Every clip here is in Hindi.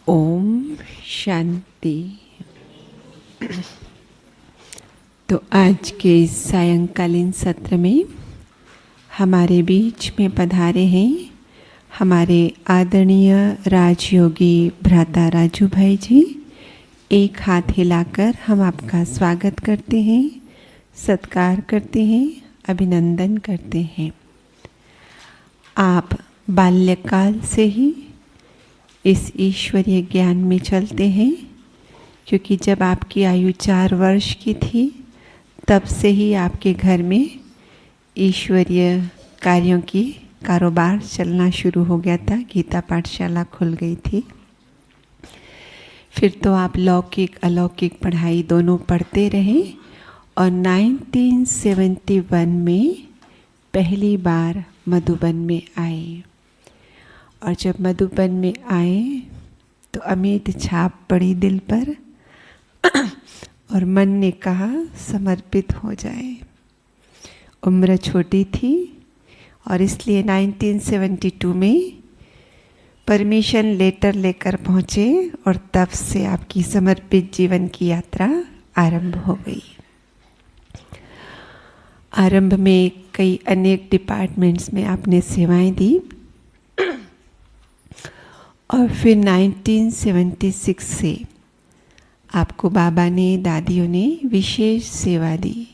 ओम शांति। तो आज के इस सायंकालीन सत्र में हमारे बीच में पधारे हैं हमारे आदरणीय राजयोगी भ्राता राजू भाई जी। एक हाथ हिलाकर हम आपका स्वागत करते हैं, सत्कार करते हैं, अभिनंदन करते हैं। आप बाल्यकाल से ही इस ईश्वरीय ज्ञान में चलते हैं, क्योंकि जब आपकी आयु 4 वर्ष की थी तब से ही आपके घर में ईश्वरीय कार्यों की कारोबार चलना शुरू हो गया था। गीता पाठशाला खुल गई थी। फिर तो आप लौकिक अलौकिक पढ़ाई दोनों पढ़ते रहे और 1971 में पहली बार मधुबन में आए। और जब मधुबन में आए तो अमिट छाप पड़ी दिल पर और मन ने कहा समर्पित हो जाए। उम्र छोटी थी और इसलिए 1972 में परमिशन लेटर लेकर पहुँचे और तब से आपकी समर्पित जीवन की यात्रा आरंभ हो गई। आरंभ में कई अनेक डिपार्टमेंट्स में आपने सेवाएं दी और फिर 1976 से आपको बाबा ने, दादियों ने विशेष सेवा दी।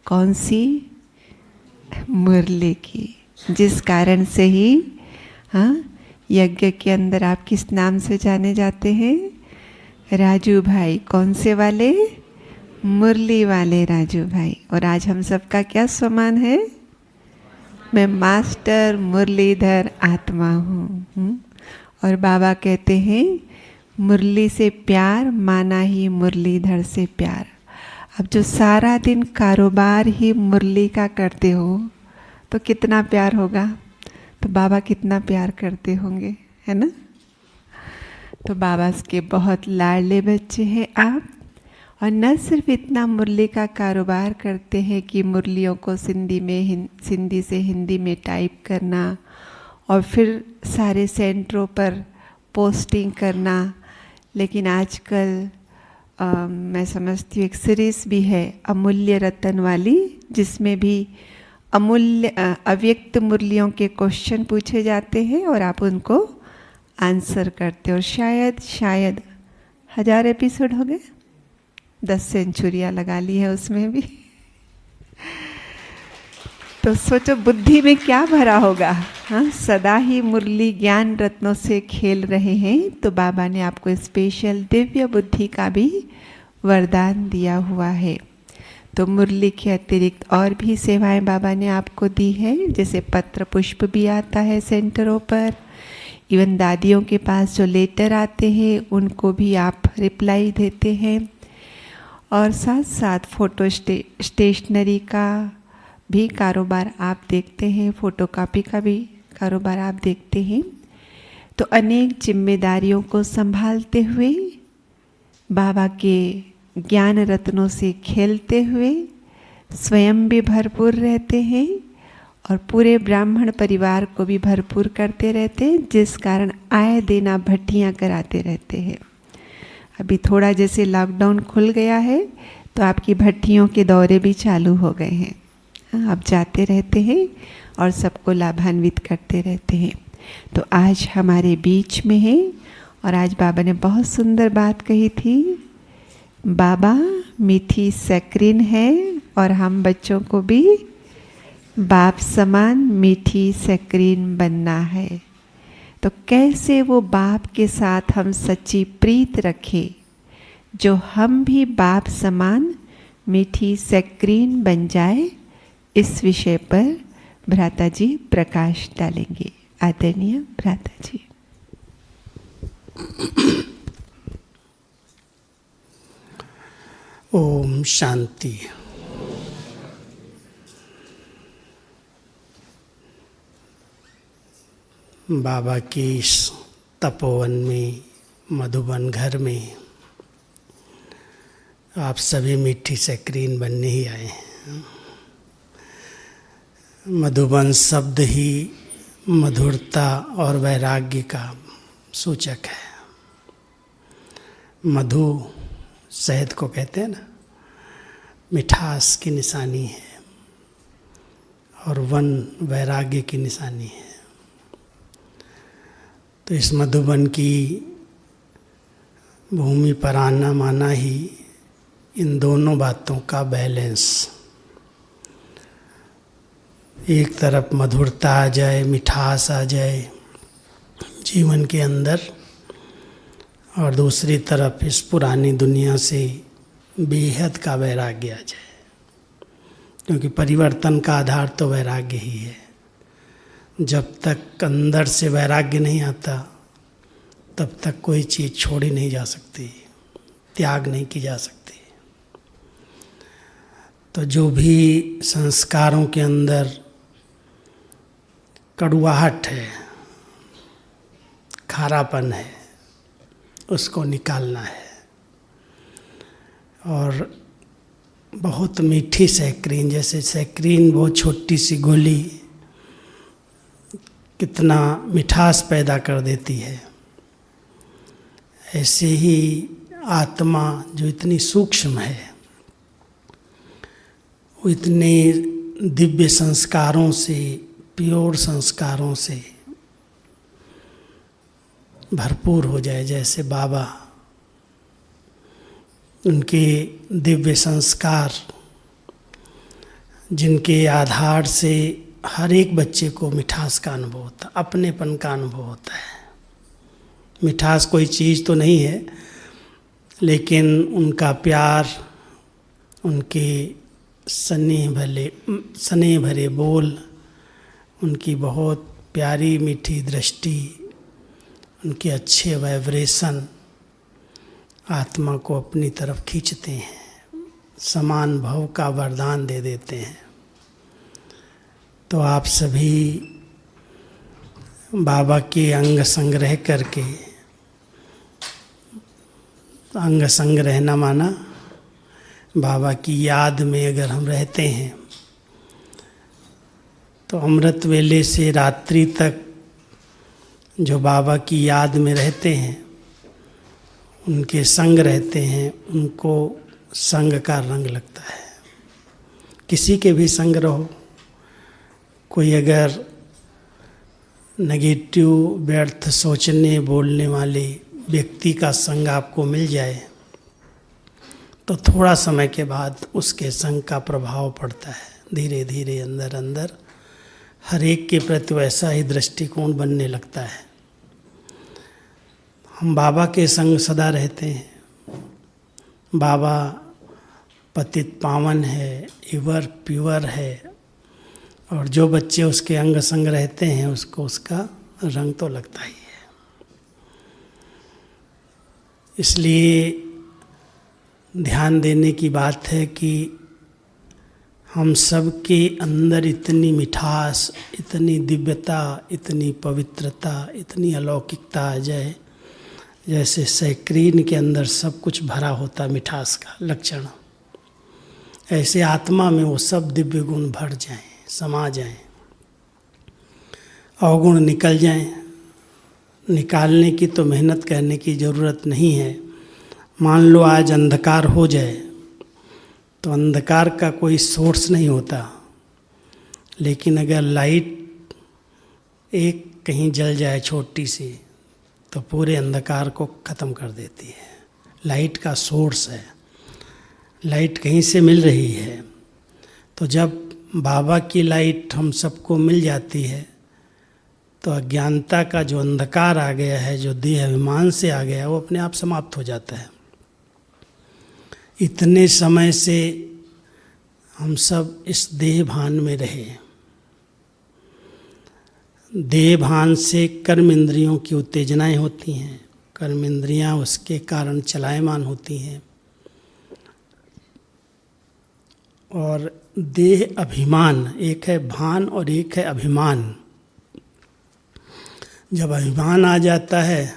कौन सी? मुरली की। जिस कारण से ही यज्ञ के अंदर आप किस नाम से जाने जाते हैं? राजू भाई। कौन से वाले? मुरली वाले राजू भाई। और आज हम सबका क्या सम्मान है? मैं मास्टर मुरलीधर आत्मा हूँ। और बाबा कहते हैं मुरली से प्यार माना ही मुरलीधर से प्यार। अब जो सारा दिन कारोबार ही मुरली का करते हो तो कितना प्यार होगा। तो बाबा कितना प्यार करते होंगे, है ना? तो बाबा के बहुत लाडले बच्चे हैं आप। और न सिर्फ इतना मुरली का कारोबार करते हैं कि मुरलियों को सिंधी से हिंदी में टाइप करना और फिर सारे सेंटरों पर पोस्टिंग करना, लेकिन आजकल मैं समझती हूँ एक सीरीज भी है अमूल्य रतन वाली, जिसमें भी अमूल्य अव्यक्त मुरलियों के क्वेश्चन पूछे जाते हैं और आप उनको आंसर करते हो। और शायद 1000 एपिसोड हो गए, 10 सेंचुरियाँ लगा ली है उसमें भी। तो सोचो बुद्धि में क्या भरा होगा। हाँ, सदा ही मुरली ज्ञान रत्नों से खेल रहे हैं। तो बाबा ने आपको स्पेशल दिव्य बुद्धि का भी वरदान दिया हुआ है। तो मुरली के अतिरिक्त और भी सेवाएं बाबा ने आपको दी है, जैसे पत्र पुष्प भी आता है सेंटरों पर। इवन दादियों के पास जो लेटर आते हैं उनको भी आप रिप्लाई देते हैं। और साथ साथ फोटो स्टेशनरी का भी कारोबार आप देखते हैं, फोटोकॉपी का भी कारोबार आप देखते हैं। तो अनेक जिम्मेदारियों को संभालते हुए, बाबा के ज्ञान रत्नों से खेलते हुए स्वयं भी भरपूर रहते हैं और पूरे ब्राह्मण परिवार को भी भरपूर करते रहते हैं, जिस कारण आए दिन आप भट्टियाँ कराते रहते हैं। अभी थोड़ा जैसे लॉकडाउन खुल गया है तो आपकी भट्टियों के दौरे भी चालू हो गए हैं। आप जाते रहते हैं और सबको लाभान्वित करते रहते हैं। तो आज हमारे बीच में है और आज बाबा ने बहुत सुंदर बात कही थी। बाबा मीठी सैक्रीन है और हम बच्चों को भी बाप समान मीठी सैक्रीन बनना है। तो कैसे वो बाप के साथ हम सच्ची प्रीत रखें, जो हम भी बाप समान मीठी सैक्रीन बन जाए, इस विषय पर भ्राता जी प्रकाश डालेंगे। आदरणीय भ्राता जी। ओम शांति। बाबा के इस तपोवन में, मधुबन घर में आप सभी मीठी सैक्रीन बनने ही आए हैं। मधुबन शब्द ही मधुरता और वैराग्य का सूचक है। मधु शहद को कहते हैं ना, मिठास की निशानी है, और वन वैराग्य की निशानी है। तो इस मधुबन की भूमि पर आना माना ही इन दोनों बातों का बैलेंस, एक तरफ मधुरता आ जाए, मिठास आ जाए जीवन के अंदर, और दूसरी तरफ इस पुरानी दुनिया से बेहद का वैराग्य आ जाए, क्योंकि परिवर्तन का आधार तो वैराग्य ही है। जब तक अंदर से वैराग्य नहीं आता तब तक कोई चीज़ छोड़ी नहीं जा सकती, त्याग नहीं की जा सकती। तो जो भी संस्कारों के अंदर कड़ुआहट है, खारापन है, उसको निकालना है। और बहुत मीठी सैक्रीन, जैसे सैक्रीन बहुत छोटी सी गोली कितना मिठास पैदा कर देती है, ऐसे ही आत्मा जो इतनी सूक्ष्म है, वो इतने दिव्य संस्कारों से, प्योर संस्कारों से भरपूर हो जाए। जैसे बाबा, उनके दिव्य संस्कार जिनके आधार से हर एक बच्चे को मिठास का अनुभव होता, अपनेपन का अनुभव होता है। मिठास कोई चीज़ तो नहीं है, लेकिन उनका प्यार, उनके स्नेह भरे बोल, उनकी बहुत प्यारी मीठी दृष्टि, उनके अच्छे वाइब्रेशन आत्मा को अपनी तरफ खींचते हैं, समान भाव का वरदान दे देते हैं। तो आप सभी बाबा के अंग संग रह करके, अंग संग रहना माना बाबा की याद में अगर हम रहते हैं तो अमृत वेले से रात्रि तक जो बाबा की याद में रहते हैं, उनके संग रहते हैं, उनको संग का रंग लगता है। किसी के भी संग रहो, कोई अगर नेगेटिव व्यर्थ सोचने बोलने वाले व्यक्ति का संग आपको मिल जाए तो थोड़ा समय के बाद उसके संग का प्रभाव पड़ता है। धीरे धीरे अंदर अंदर हर एक के प्रति वैसा ही दृष्टिकोण बनने लगता है। हम बाबा के संग सदा रहते हैं। बाबा पतित पावन है, इवर प्योर है, और जो बच्चे उसके अंग संग रहते हैं उसको उसका रंग तो लगता ही है। इसलिए ध्यान देने की बात है कि हम सब के अंदर इतनी मिठास, इतनी दिव्यता, इतनी पवित्रता, इतनी अलौकिकता आ जाए, जैसे सैक्रीन के अंदर सब कुछ भरा होता मिठास का लक्षण, ऐसे आत्मा में वो सब दिव्य गुण भर जाएं, समा जाएं, अवगुण निकल जाएं। निकालने की तो मेहनत करने की ज़रूरत नहीं है। मान लो आज अंधकार हो जाए तो अंधकार का कोई सोर्स नहीं होता, लेकिन अगर लाइट एक कहीं जल जाए छोटी सी तो पूरे अंधकार को ख़त्म कर देती है। लाइट का सोर्स है, लाइट कहीं से मिल रही है। तो जब बाबा की लाइट हम सबको मिल जाती है तो अज्ञानता का जो अंधकार आ गया है, जो देह अभिमान से आ गया है, वो अपने आप समाप्त हो जाता है। इतने समय से हम सब इस देह भान में रहे। देह भान से कर्म इंद्रियों की उत्तेजनाएं होती हैं, कर्म इंद्रियां उसके कारण चलायमान होती हैं, और देह अभिमान, एक है भान और एक है अभिमान। जब अभिमान आ जाता है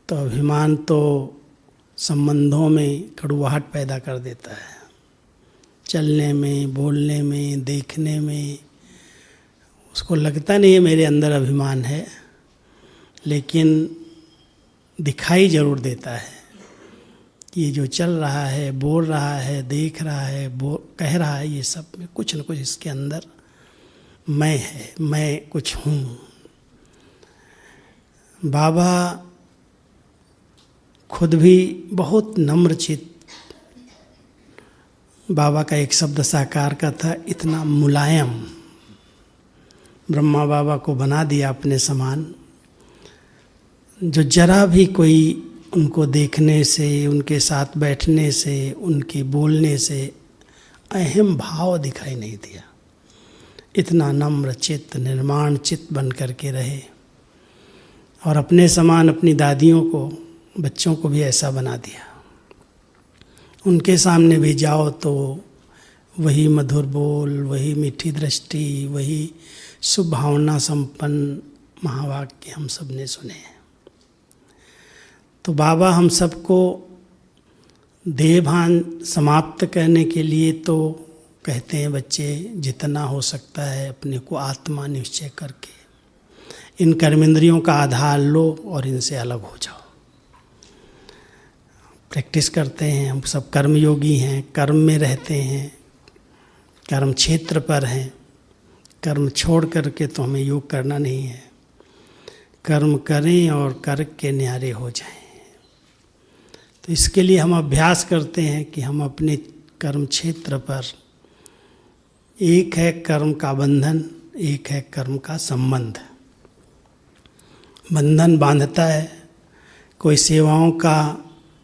तो अभिमान तो संबंधों में कड़ुआहट पैदा कर देता है, चलने में, बोलने में, देखने में। उसको लगता नहीं है मेरे अंदर अभिमान है, लेकिन दिखाई जरूर देता है कि ये जो चल रहा है, बोल रहा है, देख रहा है, कह रहा है, ये सब में कुछ न कुछ इसके अंदर मैं है, मैं कुछ हूँ। बाबा खुद भी बहुत नम्रचित, बाबा का एक शब्द साकार का था, इतना मुलायम। ब्रह्मा बाबा को बना दिया अपने समान, जो जरा भी कोई उनको देखने से, उनके साथ बैठने से, उनके बोलने से अहम भाव दिखाई नहीं दिया। इतना नम्र चित्त, निर्माण चित्त बन करके रहे। और अपने समान अपनी दादियों को, बच्चों को भी ऐसा बना दिया। उनके सामने भी जाओ तो वही मधुर बोल, वही मीठी दृष्टि, वही शुभ भावना संपन्न महावाक्य हम सब ने सुने हैं। तो बाबा हम सबको देहभान समाप्त करने के लिए तो कहते हैं, बच्चे जितना हो सकता है अपने को आत्मा निश्चय करके इन कर्मेंद्रियों का आधार लो और इनसे अलग हो जाओ। प्रैक्टिस करते हैं, हम सब कर्मयोगी हैं, कर्म में रहते हैं, कर्म क्षेत्र पर हैं। कर्म छोड़ करके तो हमें योग करना नहीं है। कर्म करें और करके न्यारे हो जाएं। तो इसके लिए हम अभ्यास करते हैं कि हम अपने कर्म क्षेत्र पर, एक है कर्म का बंधन, एक है कर्म का संबंध। बंधन बांधता है, कोई सेवाओं का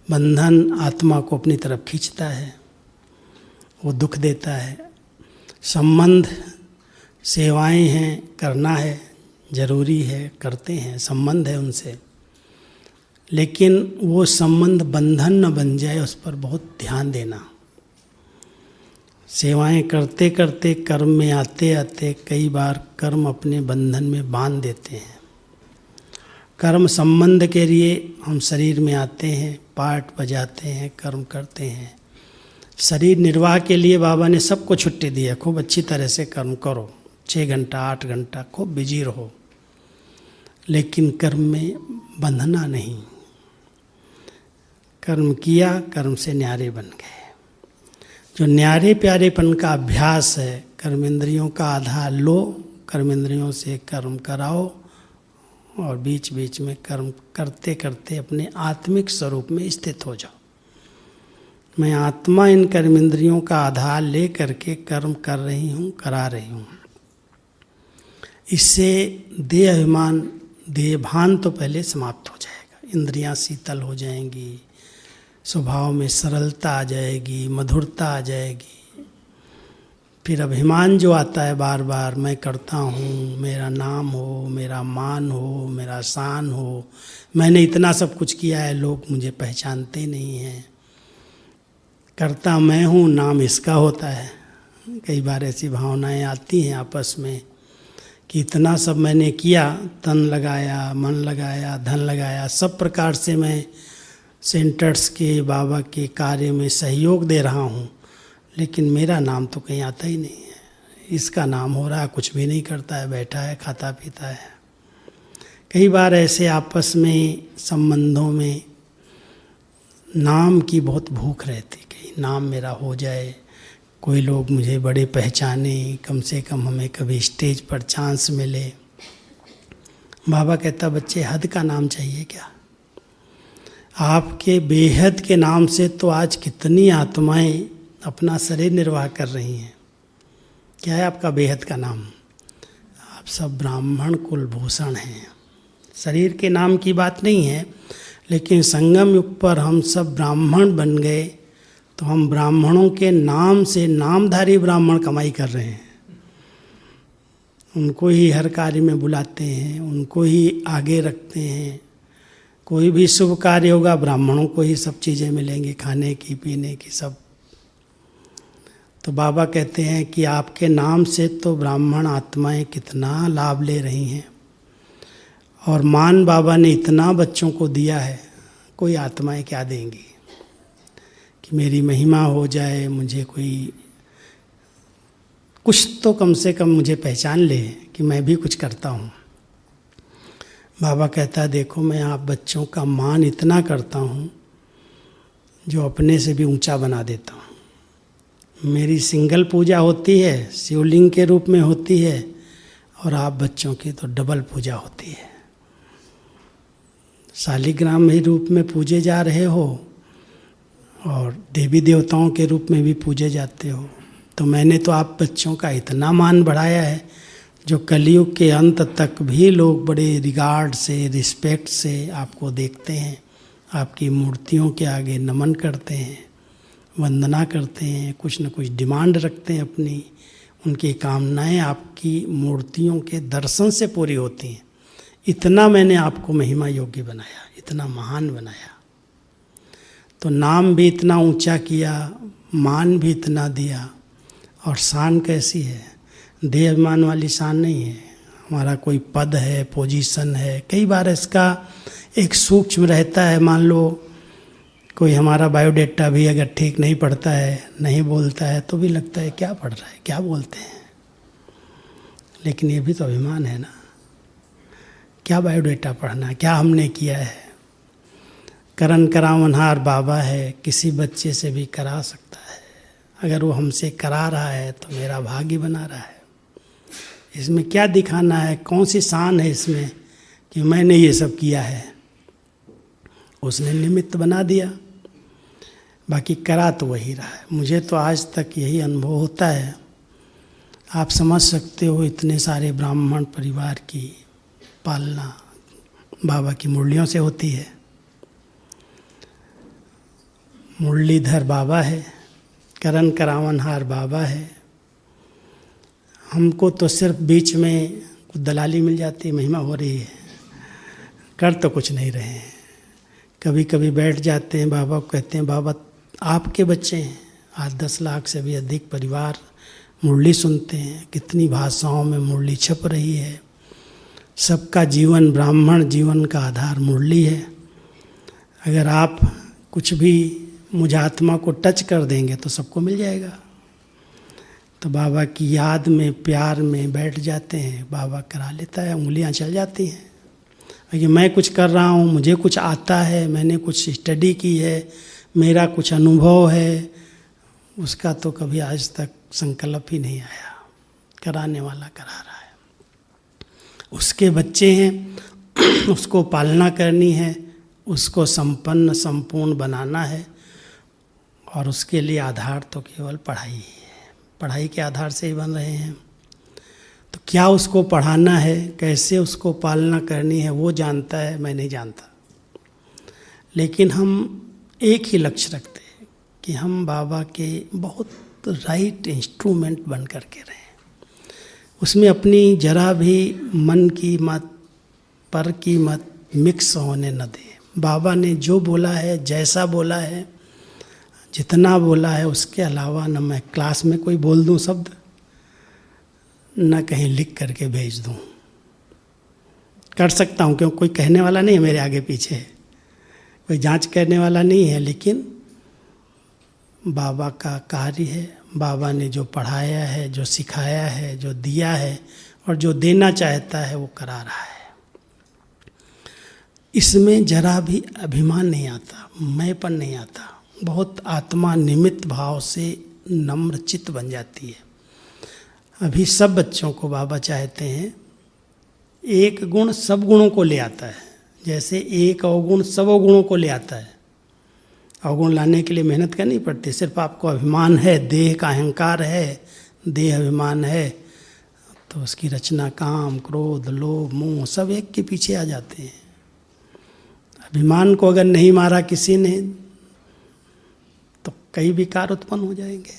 बंधन आत्मा को अपनी तरफ खींचता है, वो दुख देता है। संबंध सेवाएं हैं, करना है, जरूरी है, करते हैं, संबंध है उनसे। लेकिन वो संबंध बंधन न बन जाए, उस पर बहुत ध्यान देना। सेवाएं करते करते, कर्म में आते आते कई बार कर्म अपने बंधन में बांध देते हैं। कर्म संबंध के लिए हम शरीर में आते हैं, पाठ बजाते हैं, कर्म करते हैं। शरीर निर्वाह के लिए बाबा ने सबको छुट्टी दी है, खूब अच्छी तरह से कर्म करो, 6 घंटा 8 घंटा खूब बिजी रहो, लेकिन कर्म में बंधना नहीं। कर्म किया, कर्म से न्यारे बन गए। जो न्यारे प्यारेपन का अभ्यास है, कर्मेंद्रियों का आधार लो, कर्मेंद्रियों से कर्म कराओ और बीच बीच में कर्म करते करते अपने आत्मिक स्वरूप में स्थित हो जाओ। मैं आत्मा इन कर्मेंद्रियों का आधार ले करके कर्म कर रही हूँ, करा रही हूँ। इससे देह अभिमान, देहभान तो पहले समाप्त हो जाएगा। इंद्रियां शीतल हो जाएंगी, स्वभाव में सरलता आ जाएगी, मधुरता आ जाएगी। फिर अभिमान जो आता है बार बार, मैं करता हूँ, मेरा नाम हो, मेरा मान हो, मेरा शान हो, मैंने इतना सब कुछ किया है, लोग मुझे पहचानते नहीं हैं, करता मैं हूँ, नाम इसका होता है। कई बार ऐसी भावनाएं आती हैं आपस में कि इतना सब मैंने किया, तन लगाया, मन लगाया, धन लगाया, सब प्रकार से मैं सेंटर्स के, बाबा के कार्य में सहयोग दे रहा हूँ, लेकिन मेरा नाम तो कहीं आता ही नहीं है। इसका नाम हो रहा है, कुछ भी नहीं करता है, बैठा है, खाता पीता है। कई बार ऐसे आपस में संबंधों में नाम की बहुत भूख रहती, कि नाम मेरा हो जाए, कोई लोग मुझे बड़े पहचाने, कम से कम हमें कभी स्टेज पर चांस मिले। बाबा कहता, बच्चे हद का नाम चाहिए क्या? आपके बेहद के नाम से तो आज कितनी आत्माएं अपना शरीर निर्वाह कर रही हैं। क्या है आपका बेहद का नाम? आप सब ब्राह्मण कुलभूषण हैं। शरीर के नाम की बात नहीं है, लेकिन संगम युग पर हम सब ब्राह्मण बन गए, तो हम ब्राह्मणों के नाम से नामधारी ब्राह्मण कमाई कर रहे हैं। उनको ही हर कार्य में बुलाते हैं, उनको ही आगे रखते हैं। कोई भी शुभ कार्य होगा, ब्राह्मणों को ही सब चीज़ें मिलेंगी, खाने की, पीने की, सब। तो बाबा कहते हैं कि आपके नाम से तो ब्राह्मण आत्माएं कितना लाभ ले रही हैं। और मान बाबा ने इतना बच्चों को दिया है, कोई आत्माएं क्या देंगी कि मेरी महिमा हो जाए, मुझे कोई कुछ तो कम से कम मुझे पहचान ले कि मैं भी कुछ करता हूँ। बाबा कहता है देखो मैं आप बच्चों का मान इतना करता हूँ जो अपने से भी ऊंचा बना देता हूँ। मेरी सिंगल पूजा होती है, शिवलिंग के रूप में होती है, और आप बच्चों की तो डबल पूजा होती है। शालिग्राम ही रूप में पूजे जा रहे हो और देवी देवताओं के रूप में भी पूजे जाते हो। तो मैंने तो आप बच्चों का इतना मान बढ़ाया है जो कलयुग के अंत तक भी लोग बड़े रिगार्ड से, रिस्पेक्ट से आपको देखते हैं, आपकी मूर्तियों के आगे नमन करते हैं, वंदना करते हैं, कुछ न कुछ डिमांड रखते हैं अपनी। उनकी कामनाएं आपकी मूर्तियों के दर्शन से पूरी होती हैं। इतना मैंने आपको महिमा योग्य बनाया, इतना महान बनाया। तो नाम भी इतना ऊंचा किया, मान भी इतना दिया, और शान कैसी है? देह अभिमान वाली शान नहीं है। हमारा कोई पद है, पोजीशन है, कई बार इसका एक सूक्ष्म रहता है। मान लो कोई हमारा बायोडेटा भी अगर ठीक नहीं पढ़ता है, नहीं बोलता है, तो भी लगता है क्या पढ़ रहा है, क्या बोलते हैं। लेकिन ये भी तो अभिमान है ना। क्या बायोडेटा पढ़ना, क्या हमने किया है। करन करावनहार बाबा है, किसी बच्चे से भी करा सकता है। अगर वो हमसे करा रहा है तो मेरा भाग्य बना रहा है। इसमें क्या दिखाना है, कौन सी शान है इसमें कि मैंने ये सब किया है। उसने निमित्त बना दिया, बाकी करा तो वही रहा है। मुझे तो आज तक यही अनुभव होता है। आप समझ सकते हो इतने सारे ब्राह्मण परिवार की पालना बाबा की मुरलियों से होती है। मुरलीधर बाबा है, करन करावनहार बाबा है। हमको तो सिर्फ बीच में कुछ दलाली मिल जाती, महिमा हो रही है, कर तो कुछ नहीं रहे हैं। कभी कभी बैठ जाते हैं, बाबा को कहते हैं बाबा आपके बच्चे हैं, 8-10 लाख से भी अधिक परिवार मुरली सुनते हैं, कितनी भाषाओं में मुरली छप रही है। सबका जीवन, ब्राह्मण जीवन का आधार मुरली है। अगर आप कुछ भी मुझ आत्मा को टच कर देंगे तो सबको मिल जाएगा। तो बाबा की याद में, प्यार में बैठ जाते हैं, बाबा करा लेता है, उंगलियां चल जाती हैं। कि मैं कुछ कर रहा हूँ, मुझे कुछ आता है, मैंने कुछ स्टडी की है, मेरा कुछ अनुभव है, उसका तो कभी आज तक संकल्प ही नहीं आया। कराने वाला करा रहा है। उसके बच्चे हैं, उसको पालना करनी है, उसको संपन्न संपूर्ण बनाना है, और उसके लिए आधार तो केवल पढ़ाई ही है। पढ़ाई के आधार से ही बन रहे हैं। तो क्या उसको पढ़ाना है, कैसे उसको पालना करनी है, वो जानता है, मैं नहीं जानता। लेकिन हम एक ही लक्ष्य रखते हैं कि हम बाबा के बहुत राइट इंस्ट्रूमेंट बन करके रहें। उसमें अपनी जरा भी मन की मत, पर की मत मिक्स होने न दें। बाबा ने जो बोला है, जैसा बोला है, जितना बोला है, उसके अलावा न मैं क्लास में कोई बोल दूं शब्द, न कहीं लिख करके भेज दूं। कर सकता हूं क्योंकि कोई कहने वाला नहीं है मेरे आगे पीछे, कोई जांच करने वाला नहीं है। लेकिन बाबा का कार्य है, बाबा ने जो पढ़ाया है, जो सिखाया है, जो दिया है, और जो देना चाहता है वो करा रहा है। इसमें जरा भी अभिमान नहीं आता, मैंपन नहीं आता। बहुत आत्मा निमित्त भाव से नम्र चित्त बन जाती है। अभी सब बच्चों को बाबा चाहते हैं, एक गुण सब गुणों को ले आता है। जैसे एक अवगुण सब अवगुणों को ले आता है। अवगुण लाने के लिए मेहनत करनी पड़ती, सिर्फ आपको अभिमान है, देह का अहंकार है, देह अभिमान है, तो उसकी रचना काम, क्रोध, लोभ, मोह सब एक के पीछे आ जाते हैं। अभिमान को अगर नहीं मारा किसी ने तो कई विकार उत्पन्न हो जाएंगे।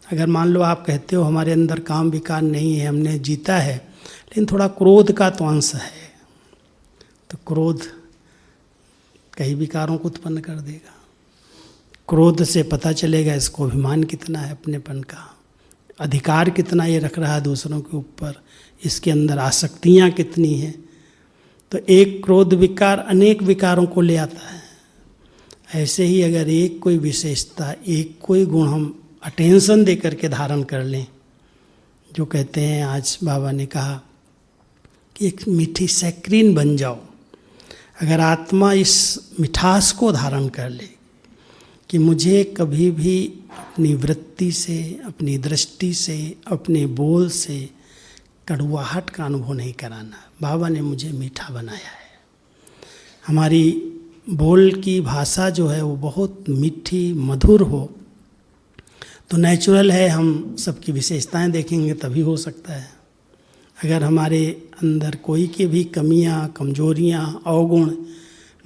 अगर मान लो आप कहते हो हमारे अंदर काम विकार नहीं है, हमने जीता है, लेकिन थोड़ा क्रोध का तो अंश है, तो क्रोध कई विकारों को उत्पन्न कर देगा। क्रोध से पता चलेगा इसको अभिमान कितना है, अपनेपन का अधिकार कितना ये रख रहा है दूसरों के ऊपर, इसके अंदर आसक्तियाँ कितनी हैं। तो एक क्रोध विकार अनेक विकारों को ले आता है। ऐसे ही अगर एक कोई विशेषता, एक कोई गुण हम अटेंशन दे करके धारण कर लें, जो कहते हैं आज बाबा ने कहा कि एक मीठी सैक्रीन बन जाओ, अगर आत्मा इस मिठास को धारण कर ले कि मुझे कभी भी अपनी वृत्ति से, अपनी दृष्टि से, अपने बोल से कड़वाहट का अनुभव नहीं कराना। बाबा ने मुझे मीठा बनाया है। हमारी बोल की भाषा जो है वो बहुत मीठी मधुर हो तो नेचुरल है, हम सबकी विशेषताएं देखेंगे तभी हो सकता है। अगर हमारे अंदर कोई की भी कमियां, कमजोरियां, अवगुण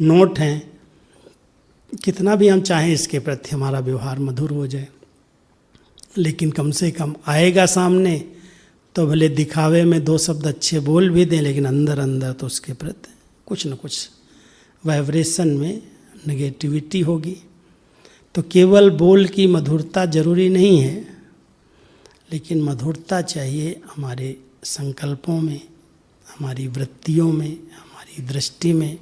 नोट हैं, कितना भी हम चाहें इसके प्रति हमारा व्यवहार मधुर हो जाए, लेकिन कम से कम आएगा सामने तो भले दिखावे में 2 शब्द अच्छे बोल भी दें, लेकिन अंदर अंदर तो उसके प्रति कुछ न कुछ वाइब्रेशन में नेगेटिविटी होगी। तो केवल बोल की मधुरता जरूरी नहीं है, लेकिन मधुरता चाहिए हमारे संकल्पों में, हमारी वृत्तियों में, हमारी दृष्टि में।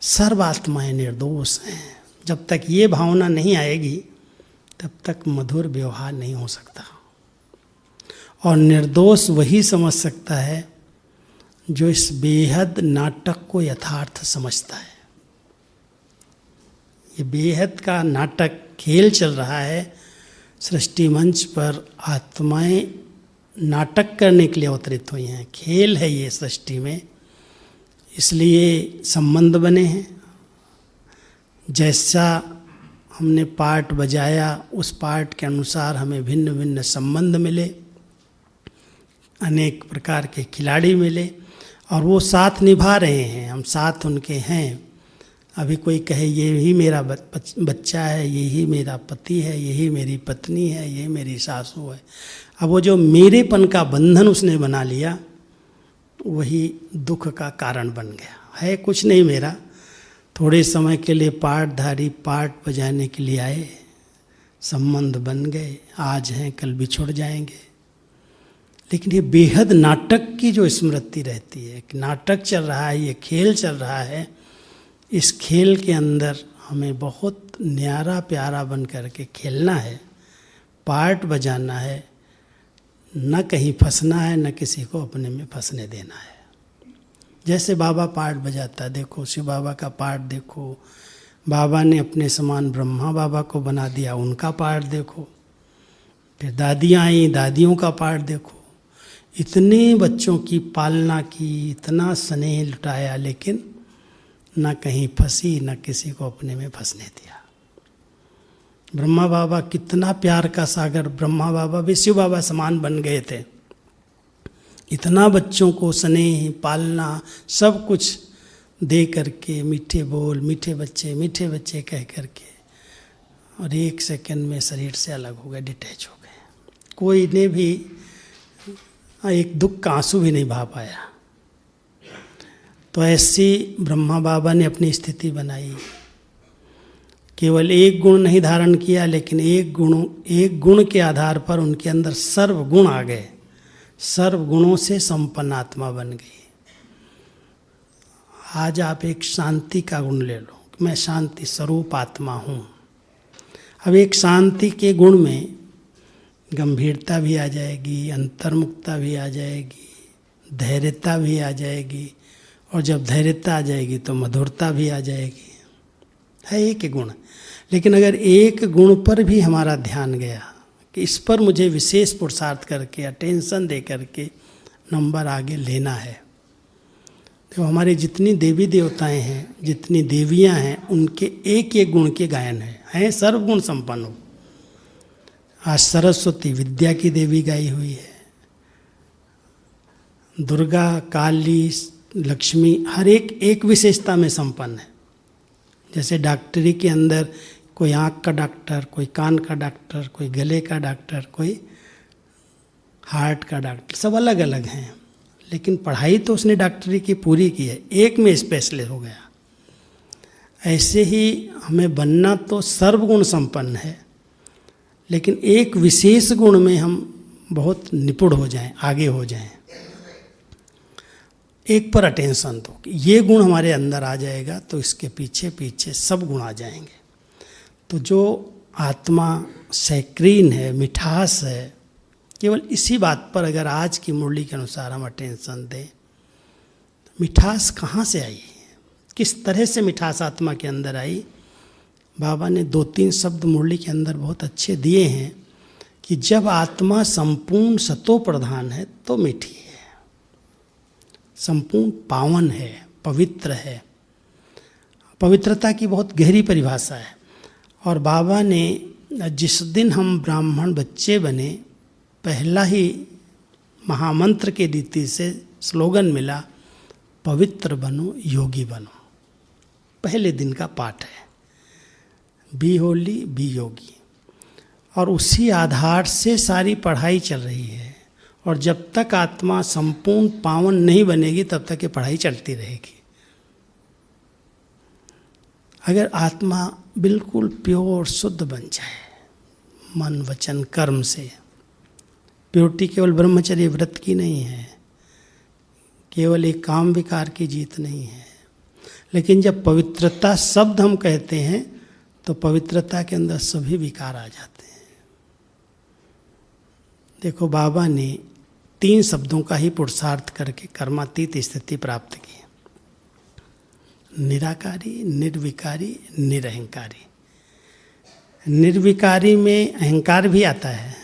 सर्व आत्माएं निर्दोष हैं। जब तक ये भावना नहीं आएगी तब तक मधुर व्यवहार नहीं हो सकता। और निर्दोष वही समझ सकता है जो इस बेहद नाटक को यथार्थ समझता है। ये बेहद का नाटक खेल चल रहा है, सृष्टि मंच पर आत्माएं नाटक करने के लिए अवतरित हुई हैं। खेल है ये सृष्टि में, इसलिए संबंध बने हैं। जैसा हमने पार्ट बजाया उस पार्ट के अनुसार हमें भिन्न भिन्न संबंध मिले, अनेक प्रकार के खिलाड़ी मिले और वो साथ निभा रहे हैं, हम साथ उनके हैं। अभी कोई कहे ये ही मेरा बच्चा है, यही मेरा पति है, यही मेरी पत्नी है, ये मेरी सासू है। अब वो जो मेरेपन का बंधन उसने बना लिया वही दुख का कारण बन गया। है कुछ नहीं मेरा, थोड़े समय के लिए पार्टधारी पार्ट बजाने के लिए आए, संबंध बन गए, आज हैं कल बिछुड़ जाएंगे। लेकिन ये बेहद नाटक की जो स्मृति रहती है, नाटक चल रहा है, ये खेल चल रहा है, इस खेल के अंदर हमें बहुत न्यारा प्यारा बन करके खेलना है, पार्ट बजाना है, न कहीं फंसना है, न किसी को अपने में फंसने देना है। जैसे बाबा पार्ट बजाता है, देखो शिव बाबा का पार्ट देखो, बाबा ने अपने समान ब्रह्मा बाबा को बना दिया, उनका पार्ट देखो। फिर दादियाँ आई, दादियों का पार्ट देखो। इतने बच्चों की पालना की, इतना स्नेह लुटाया, लेकिन न कहीं फंसी, न किसी को अपने में फंसने दिया। ब्रह्मा बाबा कितना प्यार का सागर, ब्रह्मा बाबा भी शिव बाबा समान बन गए थे। इतना बच्चों को स्नेह, पालना, सब कुछ दे करके, मीठे बोल, मीठे बच्चे कह करके, और 1 सेकंड में शरीर से अलग हो गए, डिटैच हो गए। कोई ने भी एक दुख का आंसू भी नहीं बहा पाया। तो ऐसी ब्रह्मा बाबा ने अपनी स्थिति बनाई। केवल एक गुण नहीं धारण किया, लेकिन एक गुण के आधार पर उनके अंदर सर्व गुण आ गए, सर्व गुणों से संपन्न आत्मा बन गई। आज आप एक शांति का गुण ले लो, मैं शांति स्वरूप आत्मा हूँ। अब एक शांति के गुण में गंभीरता भी आ जाएगी, अंतर्मुखता भी आ जाएगी, धैर्यता भी आ जाएगी, और जब धैर्यता आ जाएगी तो मधुरता भी आ जाएगी। है एक गुण, लेकिन अगर एक गुण पर भी हमारा ध्यान गया कि इस पर मुझे विशेष पुरुषार्थ करके, अटेंशन दे करके नंबर आगे लेना है, तो हमारे जितनी देवी देवताएं हैं, जितनी देवियां हैं, उनके एक एक गुण के गायन हैं सर्वगुण संपन्न हो। आज सरस्वती विद्या की देवी गाई हुई है, दुर्गा, काली, लक्ष्मी हर एक विशेषता में संपन्न है। जैसे डॉक्टरी के अंदर कोई आँख का डॉक्टर, कोई कान का डॉक्टर, कोई गले का डॉक्टर, कोई हार्ट का डॉक्टर, सब अलग अलग हैं, लेकिन पढ़ाई तो उसने डॉक्टरी की पूरी की है, एक में स्पेशलिस्ट हो गया। ऐसे ही हमें बनना तो सर्वगुण संपन्न है, लेकिन एक विशेष गुण में हम बहुत निपुण हो जाएं, आगे हो जाएं, एक पर अटेंशन दो, ये गुण हमारे अंदर आ जाएगा तो इसके पीछे पीछे सब गुण आ जाएंगे। तो जो आत्मा सैक्रीन है, मिठास है, केवल इसी बात पर अगर आज की मुरली के अनुसार हम अटेंशन दें, मिठास कहाँ से आई? किस तरह से मिठास आत्मा के अंदर आई। बाबा ने 2-3 शब्द मुरली के अंदर बहुत अच्छे दिए हैं कि जब आत्मा संपूर्ण सतो प्रधान है तो मीठी है, संपूर्ण पावन है, पवित्र है। पवित्रता की बहुत गहरी परिभाषा है। और बाबा ने जिस दिन हम ब्राह्मण बच्चे बने, पहला ही महामंत्र के रीति से स्लोगन मिला, पवित्र बनो योगी बनो। पहले दिन का पाठ है, बी होली बी योगी। और उसी आधार से सारी पढ़ाई चल रही है। और जब तक आत्मा संपूर्ण पावन नहीं बनेगी तब तक ये पढ़ाई चलती रहेगी। अगर आत्मा बिल्कुल प्योर शुद्ध बन जाए मन वचन कर्म से, प्योरिटी केवल ब्रह्मचर्य व्रत की नहीं है, केवल एक काम विकार की जीत नहीं है, लेकिन जब पवित्रता शब्द हम कहते हैं तो पवित्रता के अंदर सभी विकार आ जाते हैं। देखो बाबा ने 3 शब्दों का ही पुरुषार्थ करके कर्मातीत स्थिति प्राप्त की, निराकारी, निर्विकारी, निरहंकारी। निर्विकारी में अहंकार भी आता है,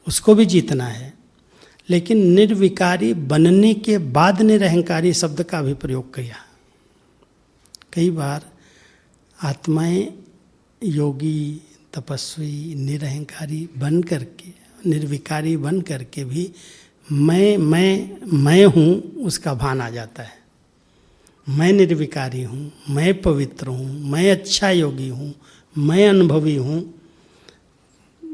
उसको भी जीतना है, लेकिन निर्विकारी बनने के बाद निरहंकारी शब्द का भी प्रयोग किया। कई बार आत्माएं योगी तपस्वी निरहंकारी बन करके, निर्विकारी बन करके भी मैं हूँ उसका भान आ जाता है। मैं निर्विकारी हूँ, मैं पवित्र हूँ, मैं अच्छा योगी हूँ, मैं अनुभवी हूँ।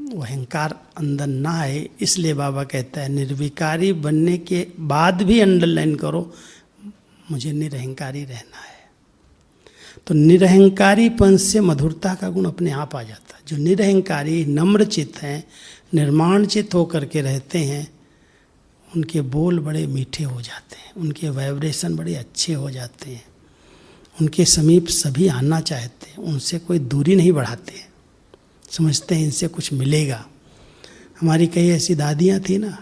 वो अहंकार अंदर ना आए, इसलिए बाबा कहता है निर्विकारी बनने के बाद भी अंडरलाइन करो, मुझे निरहंकारी रहना है। तो निरहंकारीपन से मधुरता का गुण अपने आप आ जाता है। जो निरहंकारी नम्र चित्त हैं, निर्माण चित्त होकर के रहते हैं, उनके बोल बड़े मीठे हो जाते हैं, उनके वाइब्रेशन बड़े अच्छे हो जाते हैं, उनके समीप सभी आना चाहते हैं, उनसे कोई दूरी नहीं बढ़ाते, समझते हैं इनसे कुछ मिलेगा। हमारी कई ऐसी दादियाँ थी ना,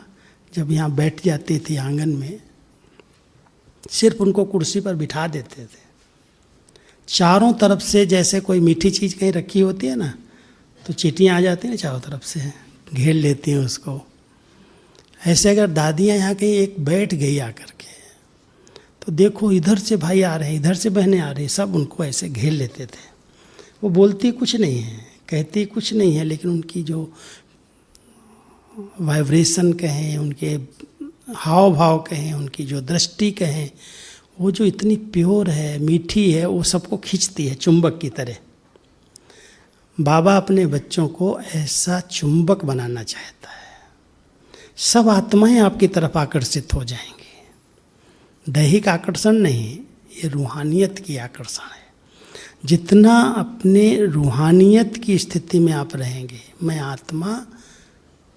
जब यहाँ बैठ जाती थी आंगन में, सिर्फ उनको कुर्सी पर बिठा देते थे, चारों तरफ से जैसे कोई मीठी चीज़ कहीं रखी होती है ना, तो चींटियाँ आ जाती हैं चारों तरफ से, घेर लेती हैं उसको। ऐसे अगर दादियाँ यहाँ कहीं एक बैठ गई आकर के, तो देखो इधर से भाई आ रहे हैं, इधर से बहनें आ रही, सब उनको ऐसे घेर लेते थे। वो बोलती कुछ नहीं है, कहती कुछ नहीं है, लेकिन उनकी जो वाइब्रेशन कहें, उनके हाव भाव कहें, उनकी जो दृष्टि कहें, वो जो इतनी प्योर है, मीठी है, वो सबको खींचती है चुंबक की तरह। बाबा अपने बच्चों को ऐसा चुंबक बनाना चाहता है। सब आत्माएं आपकी तरफ आकर्षित हो जाएंगी। दैहिक आकर्षण नहीं, ये रूहानियत की आकर्षण है। जितना अपने रूहानियत की स्थिति में आप रहेंगे, मैं आत्मा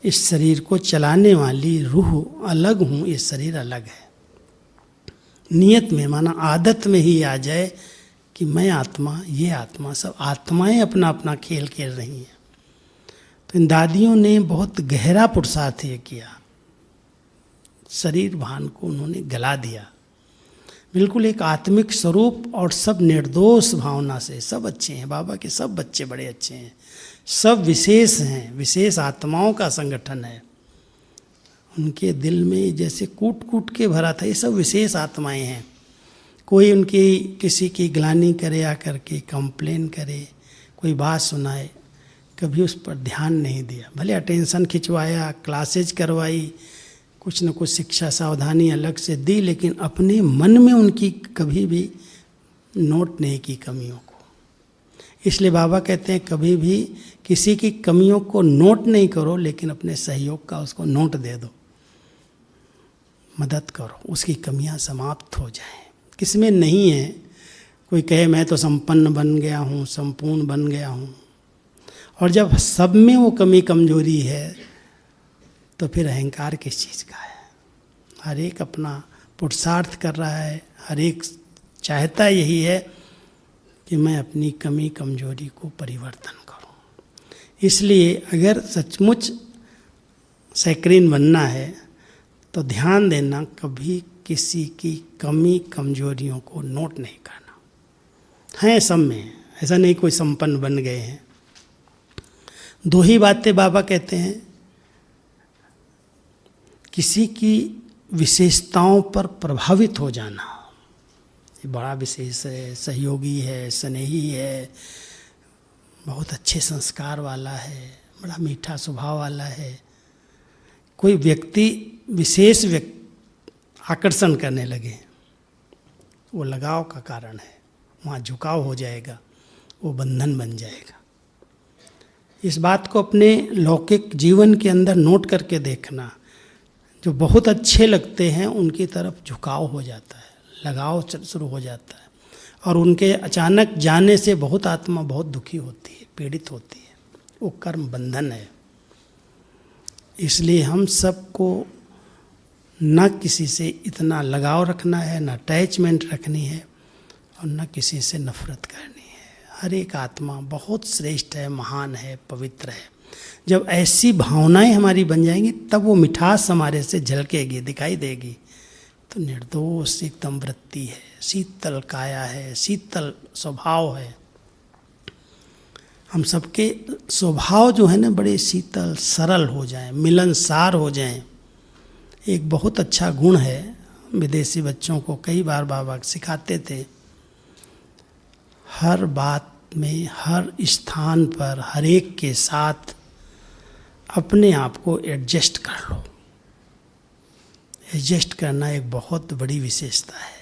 इस शरीर को चलाने वाली रूह अलग हूँ, ये शरीर अलग है, नियत में माना आदत में ही आ जाए कि मैं आत्मा, ये आत्मा, सब आत्माएं अपना अपना खेल खेल रही हैं। तो इन दादियों ने बहुत गहरा पुरुषार्थ ये किया, शरीर भान को उन्होंने गला दिया, बिल्कुल एक आत्मिक स्वरूप, और सब निर्दोष भावना से। सब अच्छे हैं, बाबा के सब बच्चे बड़े अच्छे हैं, सब विशेष हैं, विशेष आत्माओं का संगठन है। उनके दिल में जैसे कूट कूट के भरा था, ये सब विशेष आत्माएं हैं। कोई उनकी किसी की ग्लानि करे, आकर के कंप्लेन करे, कोई बात सुनाए, कभी उस पर ध्यान नहीं दिया। भले अटेंशन खिंचवाया, क्लासेज करवाई, कुछ न कुछ शिक्षा सावधानी अलग से दी, लेकिन अपने मन में उनकी कभी भी नोट नहीं की कमियों को। इसलिए बाबा कहते हैं कभी भी किसी की कमियों को नोट नहीं करो, लेकिन अपने सहयोग का उसको नोट दे दो, मदद करो, उसकी कमियां समाप्त हो जाएं। किसमें नहीं है, कोई कहे मैं तो संपन्न बन गया हूँ, संपूर्ण बन गया हूँ, और जब सब में वो कमी कमजोरी है तो फिर अहंकार किस चीज़ का है। हर एक अपना पुरुषार्थ कर रहा है, हर एक चाहता यही है कि मैं अपनी कमी कमजोरी को परिवर्तन करूं। इसलिए अगर सचमुच सैक्रीन बनना है तो ध्यान देना, कभी किसी की कमी कमजोरियों को नोट नहीं करना। हैं सब में, ऐसा नहीं कोई संपन्न बन गए हैं। दो ही बातें बाबा कहते हैं, किसी की विशेषताओं पर प्रभावित हो जाना, ये बड़ा विशेष है, सहयोगी है, स्नेही है, बहुत अच्छे संस्कार वाला है, बड़ा मीठा स्वभाव वाला है। कोई व्यक्ति विशेष आकर्षण करने लगे, वो लगाव का कारण है, वहाँ झुकाव हो जाएगा, वो बंधन बन जाएगा। इस बात को अपने लौकिक जीवन के अंदर नोट करके देखना, जो बहुत अच्छे लगते हैं उनकी तरफ झुकाव हो जाता है, लगाव शुरू हो जाता है, और उनके अचानक जाने से बहुत आत्मा बहुत दुखी होती है, पीड़ित होती है। वो कर्म बंधन है। इसलिए हम सबको न किसी से इतना लगाव रखना है, न अटैचमेंट रखनी है, और न किसी से नफरत करनी है। हर एक आत्मा बहुत श्रेष्ठ है, महान है, पवित्र है। जब ऐसी भावनाएं हमारी बन जाएंगी तब वो मिठास हमारे से झलकेगी, दिखाई देगी। तो निर्दोष एकदम वृत्ति है, शीतल काया है, शीतल स्वभाव है। हम सबके स्वभाव जो है ना बड़े शीतल सरल हो जाएं, मिलनसार हो जाएं। एक बहुत अच्छा गुण है, विदेशी बच्चों को कई बार बाबा सिखाते थे, हर बात में, हर स्थान पर, हर एक के साथ अपने आप को एडजस्ट कर लो। एडजस्ट करना एक बहुत बड़ी विशेषता है।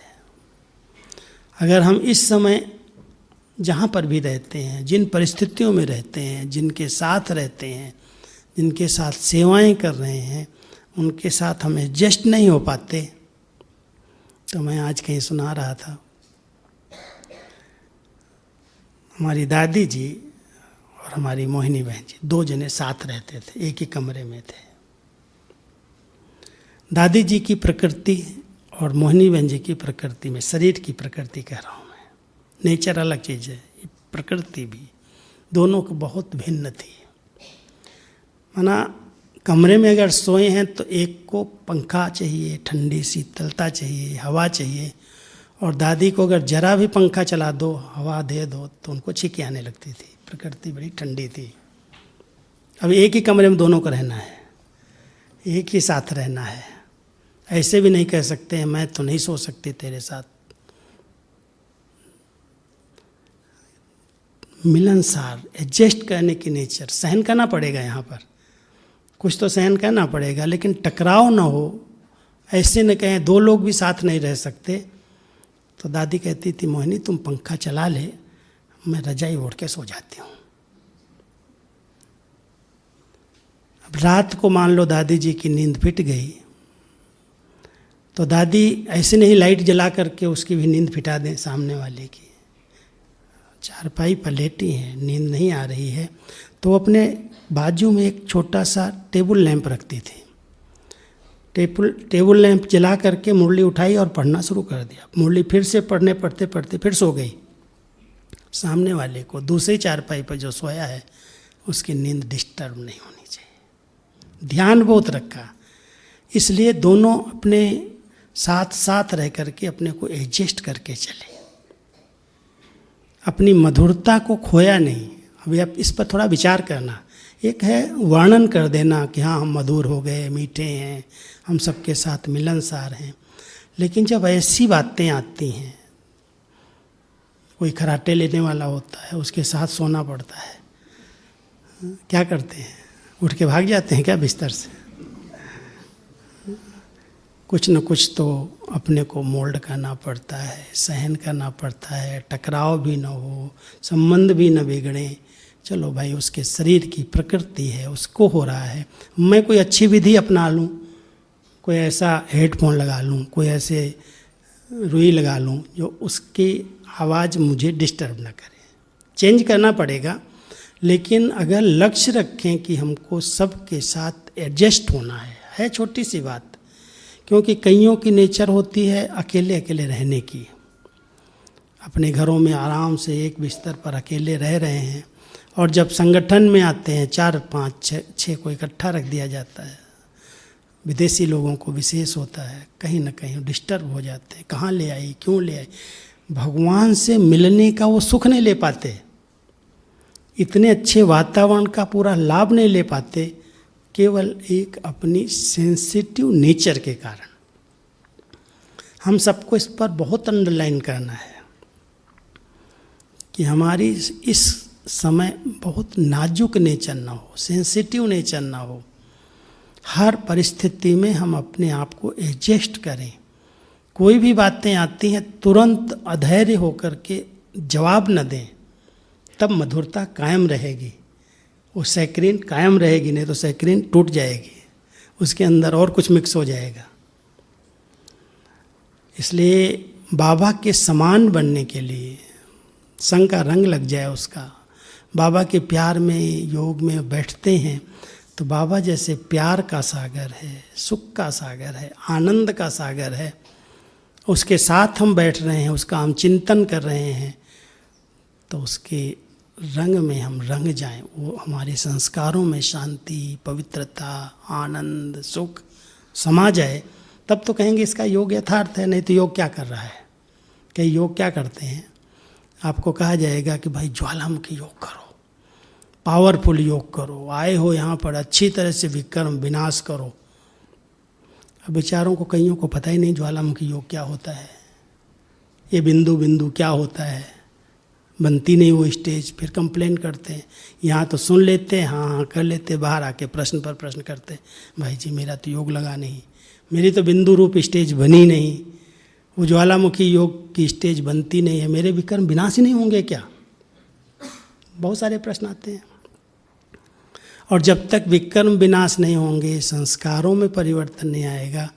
अगर हम इस समय जहाँ पर भी रहते हैं, जिन परिस्थितियों में रहते हैं, जिनके साथ रहते हैं, जिनके साथ सेवाएं कर रहे हैं, उनके साथ हम एडजस्ट नहीं हो पाते। तो मैं आज कहीं सुना रहा था, हमारी दादी जी और हमारी मोहिनी बहन जी, दो जने साथ रहते थे, एक ही कमरे में थे। दादी जी की प्रकृति और मोहिनी बहन जी की प्रकृति में, शरीर की प्रकृति कह रहा हूँ मैं, नेचर अलग चीज़ है, प्रकृति भी, दोनों को बहुत भिन्न थी। माना कमरे में अगर सोए हैं तो एक को पंखा चाहिए, ठंडी शीतलता चाहिए, हवा चाहिए, और दादी को अगर जरा भी पंखा चला दो, हवा दे दो, तो उनको छींकी आने लगती थी। प्रकृति बड़ी ठंडी थी। अब एक ही कमरे में दोनों को रहना है, एक ही साथ रहना है। ऐसे भी नहीं कह सकते हैं मैं तो नहीं सो सकती तेरे साथ। मिलनसार, एडजस्ट करने की नेचर, सहन करना पड़ेगा। यहाँ पर कुछ तो सहन करना पड़ेगा, लेकिन टकराव ना हो। ऐसे न कहें दो लोग भी साथ नहीं रह सकते। तो दादी कहती थी, मोहिनी तुम पंखा चला ले, मैं रजाई ओढ़ के सो जाती हूँ। अब रात को मान लो दादी जी की नींद फिट गई, तो दादी ऐसे नहीं लाइट जला करके उसकी भी नींद फिटा दें सामने वाले की। चारपाई पर लेटी हैं, नींद नहीं आ रही है, तो अपने बाजू में एक छोटा सा टेबल लैंप रखती थी। टेबल लैंप जला करके मुरली उठाई और पढ़ना शुरू कर दिया। मुरली फिर से पढ़ते पढ़ते फिर सो गई। सामने वाले को, दूसरी चारपाई पर जो सोया है, उसकी नींद डिस्टर्ब नहीं होनी चाहिए। ध्यान बहुत रखा। इसलिए दोनों अपने साथ साथ रह करके अपने को एडजस्ट करके चले, अपनी मधुरता को खोया नहीं। अभी आप इस पर थोड़ा विचार करना। एक है वर्णन कर देना कि हाँ हम मधुर हो गए, मीठे हैं, हम सबके साथ मिलनसार हैं, लेकिन जब ऐसी बातें आती हैं, कोई खराटे लेने वाला होता है, उसके साथ सोना पड़ता है, क्या करते हैं? उठ के भाग जाते हैं क्या बिस्तर से? कुछ न कुछ तो अपने को मोल्ड करना पड़ता है, सहन करना पड़ता है, टकराव भी न हो, संबंध भी न बिगड़े। चलो भाई, उसके शरीर की प्रकृति है, उसको हो रहा है। मैं कोई अच्छी विधि अपना लूँ, कोई ऐसा हेडफोन लगा लूँ, कोई ऐसे रुई लगा लूँ जो उसकी आवाज़ मुझे डिस्टर्ब ना करे। चेंज करना पड़ेगा, लेकिन अगर लक्ष्य रखें कि हमको सबके साथ एडजस्ट होना है छोटी सी बात। क्योंकि कईयों की नेचर होती है अकेले अकेले रहने की। अपने घरों में आराम से एक बिस्तर पर अकेले रह रहे हैं, और जब संगठन में आते हैं 4 5 6 को इकट्ठा रख दिया जाता है, विदेशी लोगों को विशेष होता है, कहीं ना कहीं डिस्टर्ब हो जाते हैं, कहाँ ले आई, क्यों ले आई। भगवान से मिलने का वो सुख नहीं ले पाते, इतने अच्छे वातावरण का पूरा लाभ नहीं ले पाते, केवल एक अपनी सेंसिटिव नेचर के कारण। हम सबको इस पर बहुत अंडरलाइन करना है कि हमारी इस समय बहुत नाजुक नेचर ना हो, सेंसिटिव नेचर ना हो। हर परिस्थिति में हम अपने आप को एडजस्ट करें। कोई भी बातें आती हैं तुरंत अधैर्य होकर के जवाब न दें, तब मधुरता कायम रहेगी, वो सैक्रीन कायम रहेगी, नहीं तो सैक्रीन टूट जाएगी, उसके अंदर और कुछ मिक्स हो जाएगा। इसलिए बाबा के समान बनने के लिए, संग का रंग लग जाए उसका, बाबा के प्यार में योग में बैठते हैं तो बाबा जैसे प्यार का सागर है, सुख का सागर है, आनंद का सागर है, उसके साथ हम बैठ रहे हैं, उसका हम चिंतन कर रहे हैं, तो उसके रंग में हम रंग जाएं, वो हमारे संस्कारों में शांति, पवित्रता, आनंद, सुख समा जाए, तब तो कहेंगे इसका योग यथार्थ है। नहीं तो योग क्या कर रहा है? कई योग क्या करते हैं, आपको कहा जाएगा कि भाई ज्वालामुखी योग करो, पावरफुल योग करो, आए हो यहाँ पर अच्छी तरह से विक्रम विनाश करो। अब बेचारों को कईयों को पता ही नहीं ज्वालामुखी योग क्या होता है, ये बिंदु बिंदु क्या होता है, बनती नहीं वो स्टेज, फिर कंप्लेन करते हैं। यहाँ तो सुन लेते हैं, हाँ हाँ कर लेते, बाहर आके प्रश्न पर प्रश्न करते, भाई जी मेरा तो योग लगा नहीं, मेरी तो बिंदु रूप स्टेज बनी नहीं, वो ज्वालामुखी योग की स्टेज बनती नहीं है, मेरे विक्रम विनाश ही नहीं होंगे क्या? बहुत सारे प्रश्न आते हैं। और जब तक विक्रम विनाश नहीं होंगे, संस्कारों में परिवर्तन नहीं आएगा,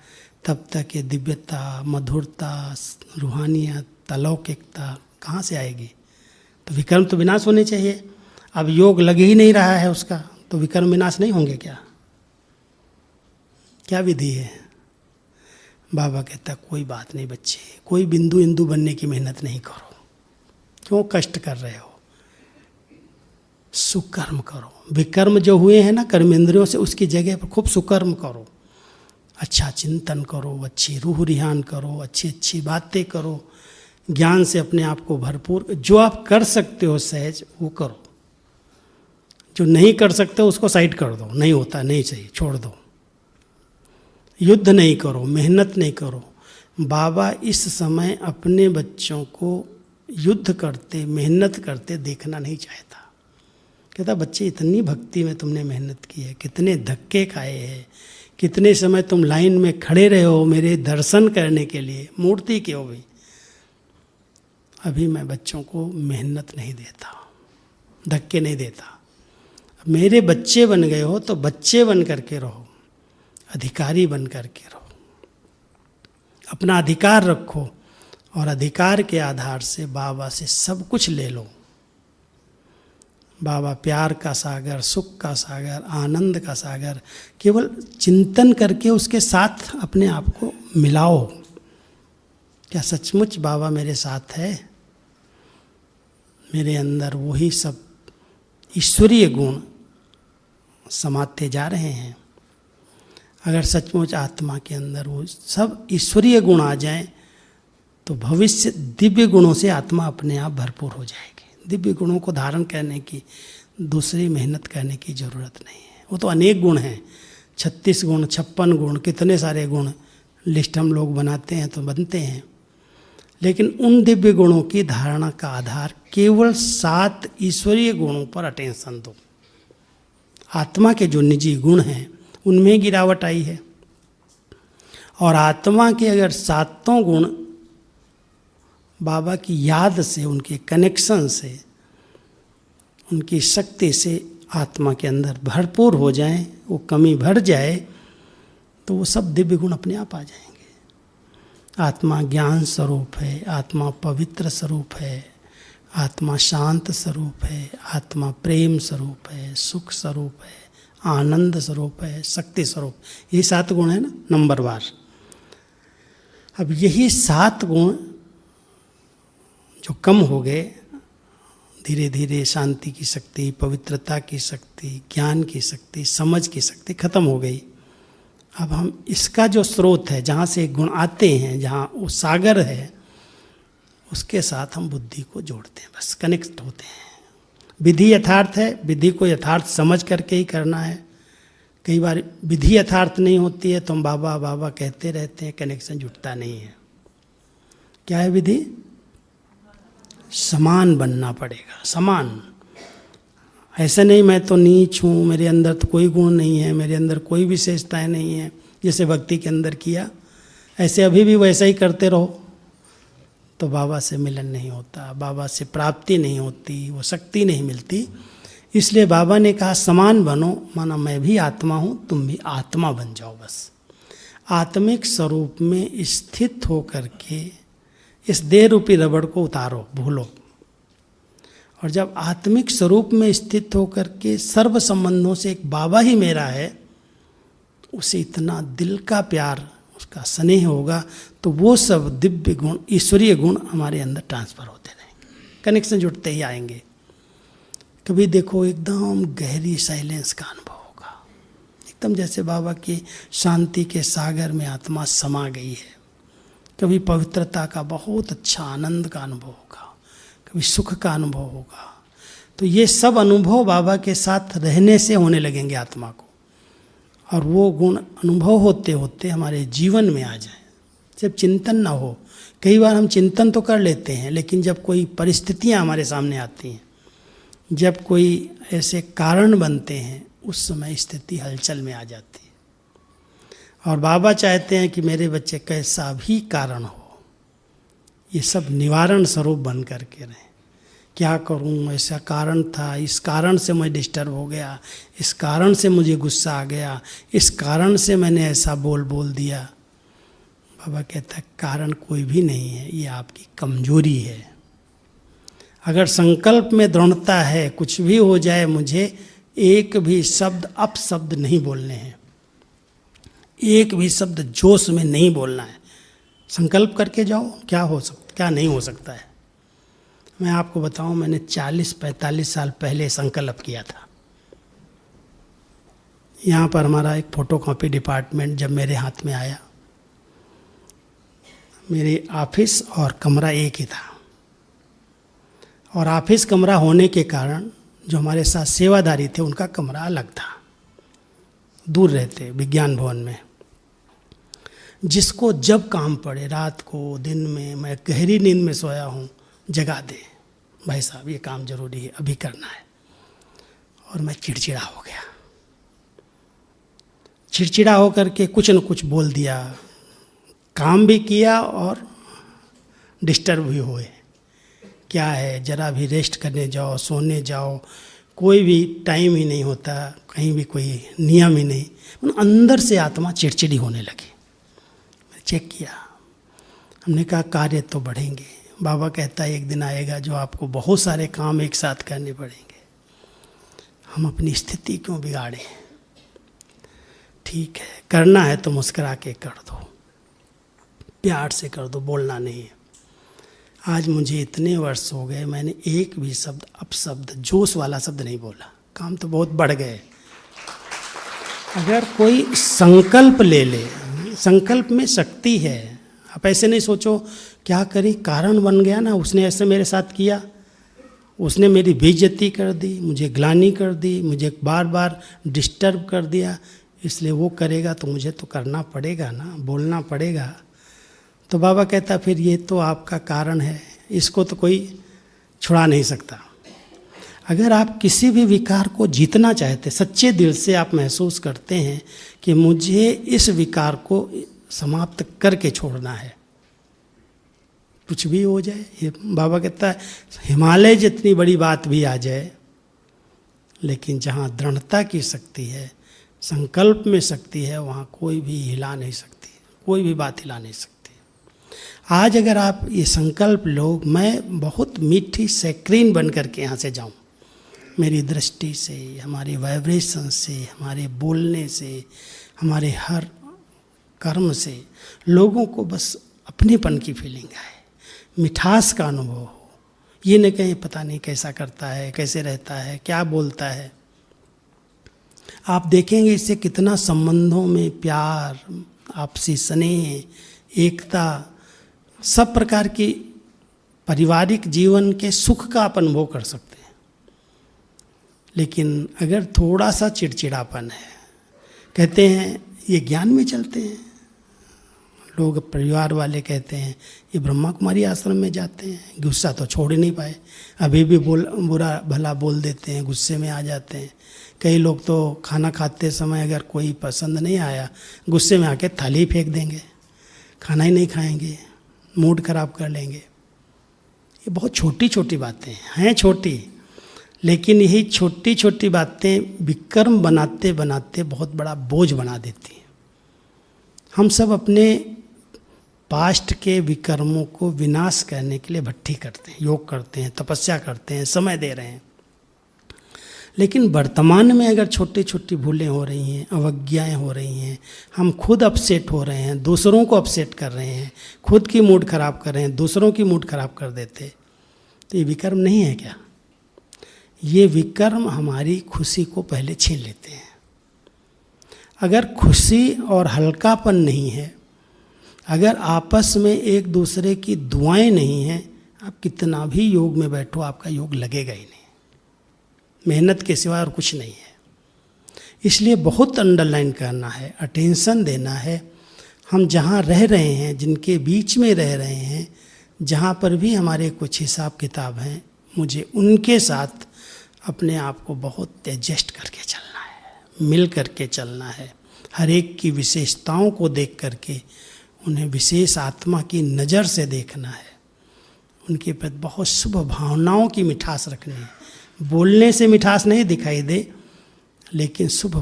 तब तक ये दिव्यता, मधुरता, रूहानियत, अलौकिकता कहाँ से आएगी? तो विक्रम तो विनाश होने चाहिए। अब योग लग ही नहीं रहा है उसका, तो विक्रम विनाश नहीं होंगे क्या? क्या विधि है? बाबा कहता कोई बात नहीं बच्चे, कोई बिंदु इंदु बनने की मेहनत नहीं करो, क्यों कष्ट कर रहे हो, सुकर्म करो। विकर्म जो हुए हैं ना कर्मेंद्रियों से, उसकी जगह पर खूब सुकर्म करो, अच्छा चिंतन करो, अच्छी रूह रिहान करो, अच्छी अच्छी बातें करो, ज्ञान से अपने आप को भरपूर, जो आप कर सकते हो सहज वो करो, जो नहीं कर सकते उसको साइड कर दो, नहीं होता नहीं चाहिए, छोड़ दो। युद्ध नहीं करो, मेहनत नहीं करो। बाबा इस समय अपने बच्चों को युद्ध करते, मेहनत करते देखना नहीं चाहता। कहता बच्चे इतनी भक्ति में तुमने मेहनत की है, कितने धक्के खाए हैं, कितने समय तुम लाइन में खड़े रहे हो मेरे दर्शन करने के लिए, मूर्ति के हो भी। अभी मैं बच्चों को मेहनत नहीं देता, धक्के नहीं देता। मेरे बच्चे बन गए हो तो बच्चे बन करके रहो, अधिकारी बन करके रहो, अपना अधिकार रखो और अधिकार के आधार से बाबा से सब कुछ ले लो। बाबा प्यार का सागर, सुख का सागर, आनंद का सागर, केवल चिंतन करके उसके साथ अपने आप को मिलाओ। क्या सचमुच बाबा मेरे साथ है? मेरे अंदर वही सब ईश्वरीय गुण समाते जा रहे हैं। अगर सचमुच आत्मा के अंदर वो सब ईश्वरीय गुण आ जाएं, तो भविष्य दिव्य गुणों से आत्मा अपने आप भरपूर हो जाएगी। दिव्य गुणों को धारण करने की दूसरी मेहनत करने की जरूरत नहीं है। वो तो अनेक गुण हैं, 36 गुण, 56 गुण, कितने सारे गुण लिस्ट हम लोग बनाते हैं तो बनते हैं। लेकिन उन दिव्य गुणों की धारणा का आधार केवल 7 ईश्वरीय गुणों पर अटेंशन दो। आत्मा के जो निजी गुण हैं उनमें गिरावट आई है, और आत्मा के अगर 7 गुण बाबा की याद से, उनके कनेक्शन से, उनकी शक्ति से आत्मा के अंदर भरपूर हो जाएं, वो कमी भर जाए, तो वो सब दिव्य गुण अपने आप आ जाएंगे। आत्मा ज्ञान स्वरूप है, आत्मा पवित्र स्वरूप है, आत्मा शांत स्वरूप है, आत्मा प्रेम स्वरूप है, सुख स्वरूप है, आनंद स्वरूप है, शक्ति स्वरूप। यही 7 गुण है ना, नंबरवार। अब यही 7 गुण जो कम हो गए, धीरे धीरे शांति की शक्ति, पवित्रता की शक्ति, ज्ञान की शक्ति, समझ की शक्ति खत्म हो गई। अब हम इसका जो स्रोत है, जहाँ से गुण आते हैं, जहाँ वो सागर है, उसके साथ हम बुद्धि को जोड़ते हैं, बस कनेक्ट होते हैं। विधि यथार्थ है, विधि को यथार्थ समझ करके ही करना है। कई बार विधि यथार्थ नहीं होती है तो हम बाबा बाबा कहते रहते हैं, कनेक्शन जुटता नहीं है। क्या है विधि? समान बनना पड़ेगा, समान। ऐसा नहीं मैं तो नीच हूँ, मेरे अंदर तो कोई गुण नहीं है, मेरे अंदर कोई विशेषताएं नहीं है, जैसे भक्ति के अंदर किया ऐसे अभी भी वैसा ही करते रहो तो बाबा से मिलन नहीं होता, बाबा से प्राप्ति नहीं होती, वो शक्ति नहीं मिलती। इसलिए बाबा ने कहा समान बनो, माना मैं भी आत्मा हूँ, तुम भी आत्मा बन जाओ। बस आत्मिक स्वरूप में स्थित होकर के इस देह रूपी रबड़ को उतारो, भूलो। और जब आत्मिक स्वरूप में स्थित होकर के सर्व संबंधों से एक बाबा ही मेरा है, उसे इतना दिल का प्यार, उसका स्नेह होगा, तो वो सब दिव्य गुण, ईश्वरीय गुण हमारे अंदर ट्रांसफर होते रहेंगे, कनेक्शन जुड़ते ही आएंगे। कभी देखो एकदम गहरी साइलेंस का अनुभव होगा, एकदम जैसे बाबा की शांति के सागर में आत्मा समा गई है। कभी पवित्रता का बहुत अच्छा आनंद का अनुभव होगा, कभी सुख का अनुभव होगा। तो ये सब अनुभव बाबा के साथ रहने से होने लगेंगे आत्मा को, और वो गुण अनुभव होते होते हमारे जीवन में आ जाए। जब चिंतन ना हो, कई बार हम चिंतन तो कर लेते हैं, लेकिन जब कोई परिस्थितियां हमारे सामने आती हैं, जब कोई ऐसे कारण बनते हैं, उस समय स्थिति हलचल में आ जाती है। और बाबा चाहते हैं कि मेरे बच्चे कैसा भी कारण हो, ये सब निवारण स्वरूप बन करके रहें। क्या करूं, ऐसा कारण था, इस कारण से मैं डिस्टर्ब हो गया, इस कारण से मुझे गुस्सा आ गया, इस कारण से मैंने ऐसा बोल दिया। बाबा कहता है कारण कोई भी नहीं है, ये आपकी कमजोरी है। अगर संकल्प में दृढ़ता है, कुछ भी हो जाए, मुझे एक भी शब्द अपशब्द नहीं बोलने हैं, एक भी शब्द जोश में नहीं बोलना है। संकल्प करके जाओ, क्या हो सकता, क्या नहीं हो सकता है। मैं आपको बताऊं, मैंने 40-45 साल पहले संकल्प किया था। यहाँ पर हमारा एक फोटोकॉपी डिपार्टमेंट जब मेरे हाथ में आया, मेरे ऑफिस और कमरा एक ही था, और ऑफिस कमरा होने के कारण जो हमारे साथ सेवादारी थे उनका कमरा अलग था, दूर रहते विज्ञान भवन में। जिसको जब काम पड़े, रात को दिन में, मैं गहरी नींद में सोया हूँ, जगा दे, भाई साहब ये काम जरूरी है, अभी करना है। और मैं चिड़चिड़ा हो गया, चिड़चिड़ा होकर के कुछ न कुछ बोल दिया, काम भी किया और डिस्टर्ब भी हुए। क्या है, जरा भी रेस्ट करने जाओ, सोने जाओ, कोई भी टाइम ही नहीं होता, कहीं भी कोई नियम ही नहीं। अंदर से आत्मा चिड़चिड़ी होने लगी। चेक किया, हमने कहा कार्य तो बढ़ेंगे। बाबा कहता है एक दिन आएगा जो आपको बहुत सारे काम एक साथ करने पड़ेंगे। हम अपनी स्थिति क्यों बिगाड़ें? ठीक है, करना है तो मुस्कुरा के कर दो, प्यार से कर दो, बोलना नहीं है। आज मुझे इतने वर्ष हो गए, मैंने एक भी शब्द अपशब्द, जोश वाला शब्द नहीं बोला। काम तो बहुत बढ़ गए। अगर कोई संकल्प ले ले, संकल्प में शक्ति है। आप ऐसे नहीं सोचो क्या करी, कारण बन गया ना, उसने ऐसे मेरे साथ किया, उसने मेरी बेइज्जती कर दी, मुझे ग्लानि कर दी, मुझे बार बार डिस्टर्ब कर दिया, इसलिए वो करेगा तो मुझे तो करना पड़ेगा ना, बोलना पड़ेगा। तो बाबा कहता फिर ये तो आपका कारण है, इसको तो कोई छुड़ा नहीं सकता। अगर आप किसी भी विकार को जीतना चाहते, सच्चे दिल से आप महसूस करते हैं कि मुझे इस विकार को समाप्त करके छोड़ना है, कुछ भी हो जाए। बाबा कहता है हिमालय जितनी बड़ी बात भी आ जाए, लेकिन जहाँ दृढ़ता की शक्ति है, संकल्प में शक्ति है, वहाँ कोई भी हिला नहीं सकती, कोई भी बात हिला नहीं सकती। आज अगर आप ये संकल्प लो, मैं बहुत मीठी सैक्रीन बन करके यहाँ से जाऊँ, मेरी दृष्टि से, हमारे वाइब्रेशन से, हमारे बोलने से, हमारे हर कर्म से लोगों को बस अपनेपन की फीलिंग आए, मिठास का अनुभव हो। ये न कहें पता नहीं कैसा करता है, कैसे रहता है, क्या बोलता है। आप देखेंगे इससे कितना संबंधों में प्यार, आपसी स्नेह, एकता, सब प्रकार की पारिवारिक जीवन के सुख का आप अनुभव कर सकते हैं। लेकिन अगर थोड़ा सा चिड़चिड़ापन है, कहते हैं ये ज्ञान में चलते हैं लोग, परिवार वाले कहते हैं ये ब्रह्मा कुमारी आश्रम में जाते हैं, गुस्सा तो छोड़ ही नहीं पाए, अभी भी बुरा भला बोल देते हैं, गुस्से में आ जाते हैं। कई लोग तो खाना खाते समय अगर कोई पसंद नहीं आया, गुस्से में आके थाली फेंक देंगे, खाना ही नहीं खाएंगे, मूड खराब कर लेंगे। ये बहुत छोटी छोटी बातें हैं छोटी, लेकिन यही छोटी छोटी बातें विक्रम बनाते बनाते बहुत बड़ा बोझ बना देती हैं। हम सब अपने पास्ट के विकर्मों को विनाश करने के लिए भट्टी करते हैं, योग करते हैं, तपस्या करते हैं, समय दे रहे हैं। लेकिन वर्तमान में अगर छोटी छोटी भूलें हो रही हैं, अवज्ञाएं हो रही हैं, हम खुद अपसेट हो रहे हैं, दूसरों को अपसेट कर रहे हैं, खुद की मूड खराब कर रहे हैं, दूसरों की मूड खराब कर देते, तो ये विकर्म नहीं है क्या? ये विकर्म हमारी खुशी को पहले छीन लेते हैं। अगर खुशी और हल्कापन नहीं है, अगर आपस में एक दूसरे की दुआएं नहीं हैं, आप कितना भी योग में बैठो आपका योग लगेगा ही नहीं। मेहनत के सिवा और कुछ नहीं है। इसलिए बहुत अंडरलाइन करना है, अटेंशन देना है। हम जहाँ रह रहे हैं, जिनके बीच में रह रहे हैं, जहाँ पर भी हमारे कुछ हिसाब किताब हैं, मुझे उनके साथ अपने आप को बहुत एडजस्ट करके चलना है, मिल करके चलना है। हर एक की विशेषताओं को देख करके उन्हें विशेष आत्मा की नज़र से देखना है। उनके प्रति बहुत शुभ भावनाओं की मिठास रखनी है। बोलने से मिठास नहीं दिखाई दे, लेकिन शुभ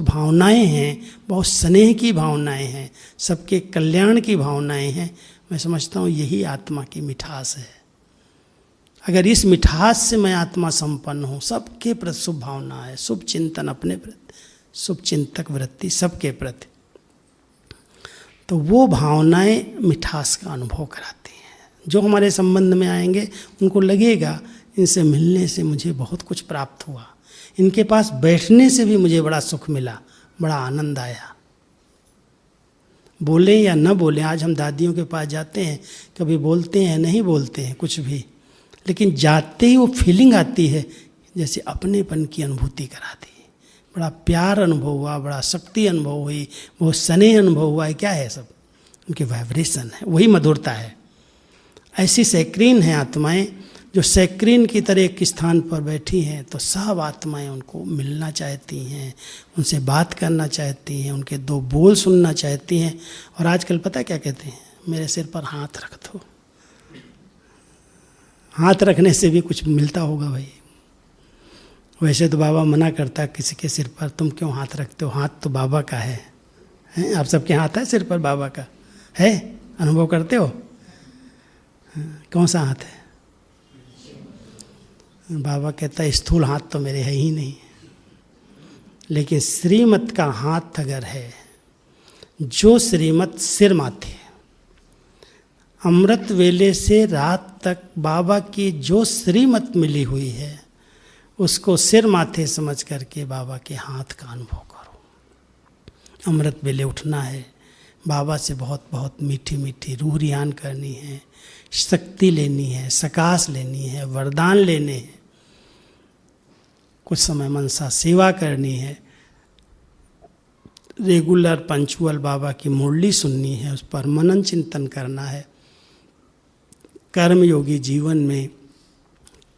भावनाएं हैं, बहुत स्नेह की भावनाएं हैं, सबके कल्याण की भावनाएं हैं। मैं समझता हूँ यही आत्मा की मिठास है। अगर इस मिठास से मैं आत्मा संपन्न हूँ, सबके प्रति शुभ भावना है, शुभ चिंतन अपने प्रति, शुभ चिंतक वृत्ति सबके प्रति, तो वो भावनाएं मिठास का अनुभव कराती हैं। जो हमारे संबंध में आएंगे उनको लगेगा इनसे मिलने से मुझे बहुत कुछ प्राप्त हुआ, इनके पास बैठने से भी मुझे बड़ा सुख मिला, बड़ा आनंद आया। बोले या न बोले, आज हम दादियों के पास जाते हैं, कभी बोलते हैं नहीं बोलते हैं कुछ भी, लेकिन जाते ही वो फीलिंग आती है जैसे अपनेपन की अनुभूति कराती है। बड़ा प्यार अनुभव हुआ, बड़ा शक्ति अनुभव हुई, बहुत स्नेह अनुभव हुआ है। क्या है? सब उनके वाइब्रेशन है, वही मधुरता है। ऐसी सैक्रीन हैं आत्माएं, जो सैक्रीन की तरह एक स्थान पर बैठी हैं, तो सब आत्माएं उनको मिलना चाहती हैं, उनसे बात करना चाहती हैं, उनके दो बोल सुनना चाहती हैं। और आजकल पता क्या कहते हैं? मेरे सिर पर हाथ रख दो। हाथ रखने से भी कुछ मिलता होगा भाई। वैसे तो बाबा मना करता है किसी के सिर पर तुम क्यों हाथ रखते हो, हाथ तो बाबा का है। हैं? आप सबके हाथ है सिर पर बाबा का है, अनुभव करते हो? कौन सा हाथ है? बाबा कहता है स्थूल हाथ तो मेरे है ही नहीं, लेकिन श्रीमत का हाथ अगर है, जो श्रीमत सिर माथे, अमृत वेले से रात तक बाबा की जो श्रीमत मिली हुई है, उसको सिर माथे समझ करके बाबा के हाथ का अनुभव करो। अमृत वेले उठना है, बाबा से बहुत बहुत मीठी मीठी रूह रियान करनी है, शक्ति लेनी है, सकाश लेनी है, वरदान लेने हैं, कुछ समय मनसा सेवा करनी है, रेगुलर पंचुअल बाबा की मुरली सुननी है, उस पर मनन चिंतन करना है। कर्मयोगी जीवन में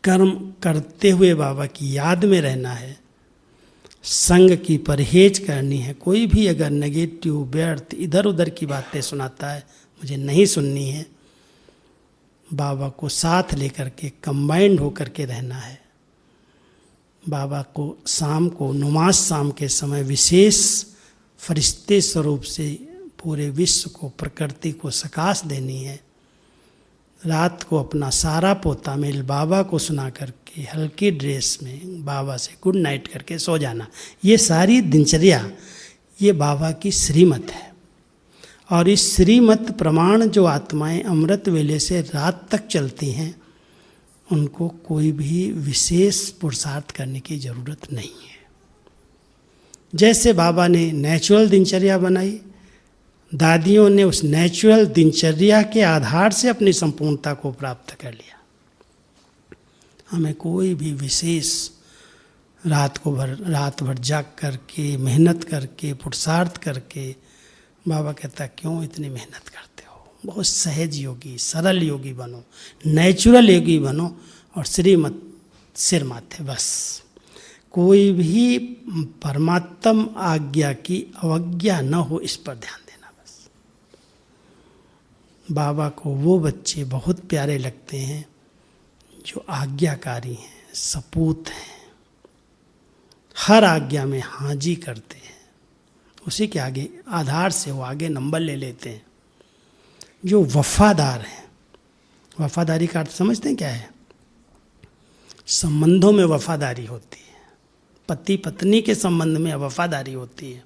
कर्म करते हुए बाबा की याद में रहना है, संग की परहेज करनी है। कोई भी अगर नेगेटिव व्यर्थ इधर उधर की बातें सुनाता है, मुझे नहीं सुननी है। बाबा को साथ लेकर के कंबाइंड होकर के रहना है। बाबा को शाम को नमाज शाम के समय विशेष फरिश्ते स्वरूप से पूरे विश्व को, प्रकृति को सकाश देनी है। रात को अपना सारा पोता मेल बाबा को सुना करके हल्की ड्रेस में बाबा से गुड नाइट करके सो जाना। ये सारी दिनचर्या ये बाबा की श्रीमत है। और इस श्रीमत प्रमाण जो आत्माएं अमृत वेले से रात तक चलती हैं, उनको कोई भी विशेष पुरुषार्थ करने की ज़रूरत नहीं है। जैसे बाबा ने नेचुरल दिनचर्या बनाई, दादियों ने उस नेचुरल दिनचर्या के आधार से अपनी संपूर्णता को प्राप्त कर लिया। हमें कोई भी विशेष रात भर जाग करके, मेहनत करके, पुरुषार्थ करके, बाबा कहता क्यों इतनी मेहनत करते हो? बहुत सहज योगी, सरल योगी बनो, नेचुरल योगी बनो और श्रीमत सिर माथे बस। कोई भी परमात्म आज्ञा की अवज्ञा न हो, इस पर ध्यान देना बस। बाबा को वो बच्चे बहुत प्यारे लगते हैं जो आज्ञाकारी हैं, सपूत हैं, हर आज्ञा में हाँ जी करते हैं, उसी के आगे आधार से वो आगे नंबर ले लेते हैं। जो वफादार हैं, वफादारी का अर्थ समझते हैं क्या है? संबंधों में वफादारी होती है, पति पत्नी के संबंध में वफादारी होती है।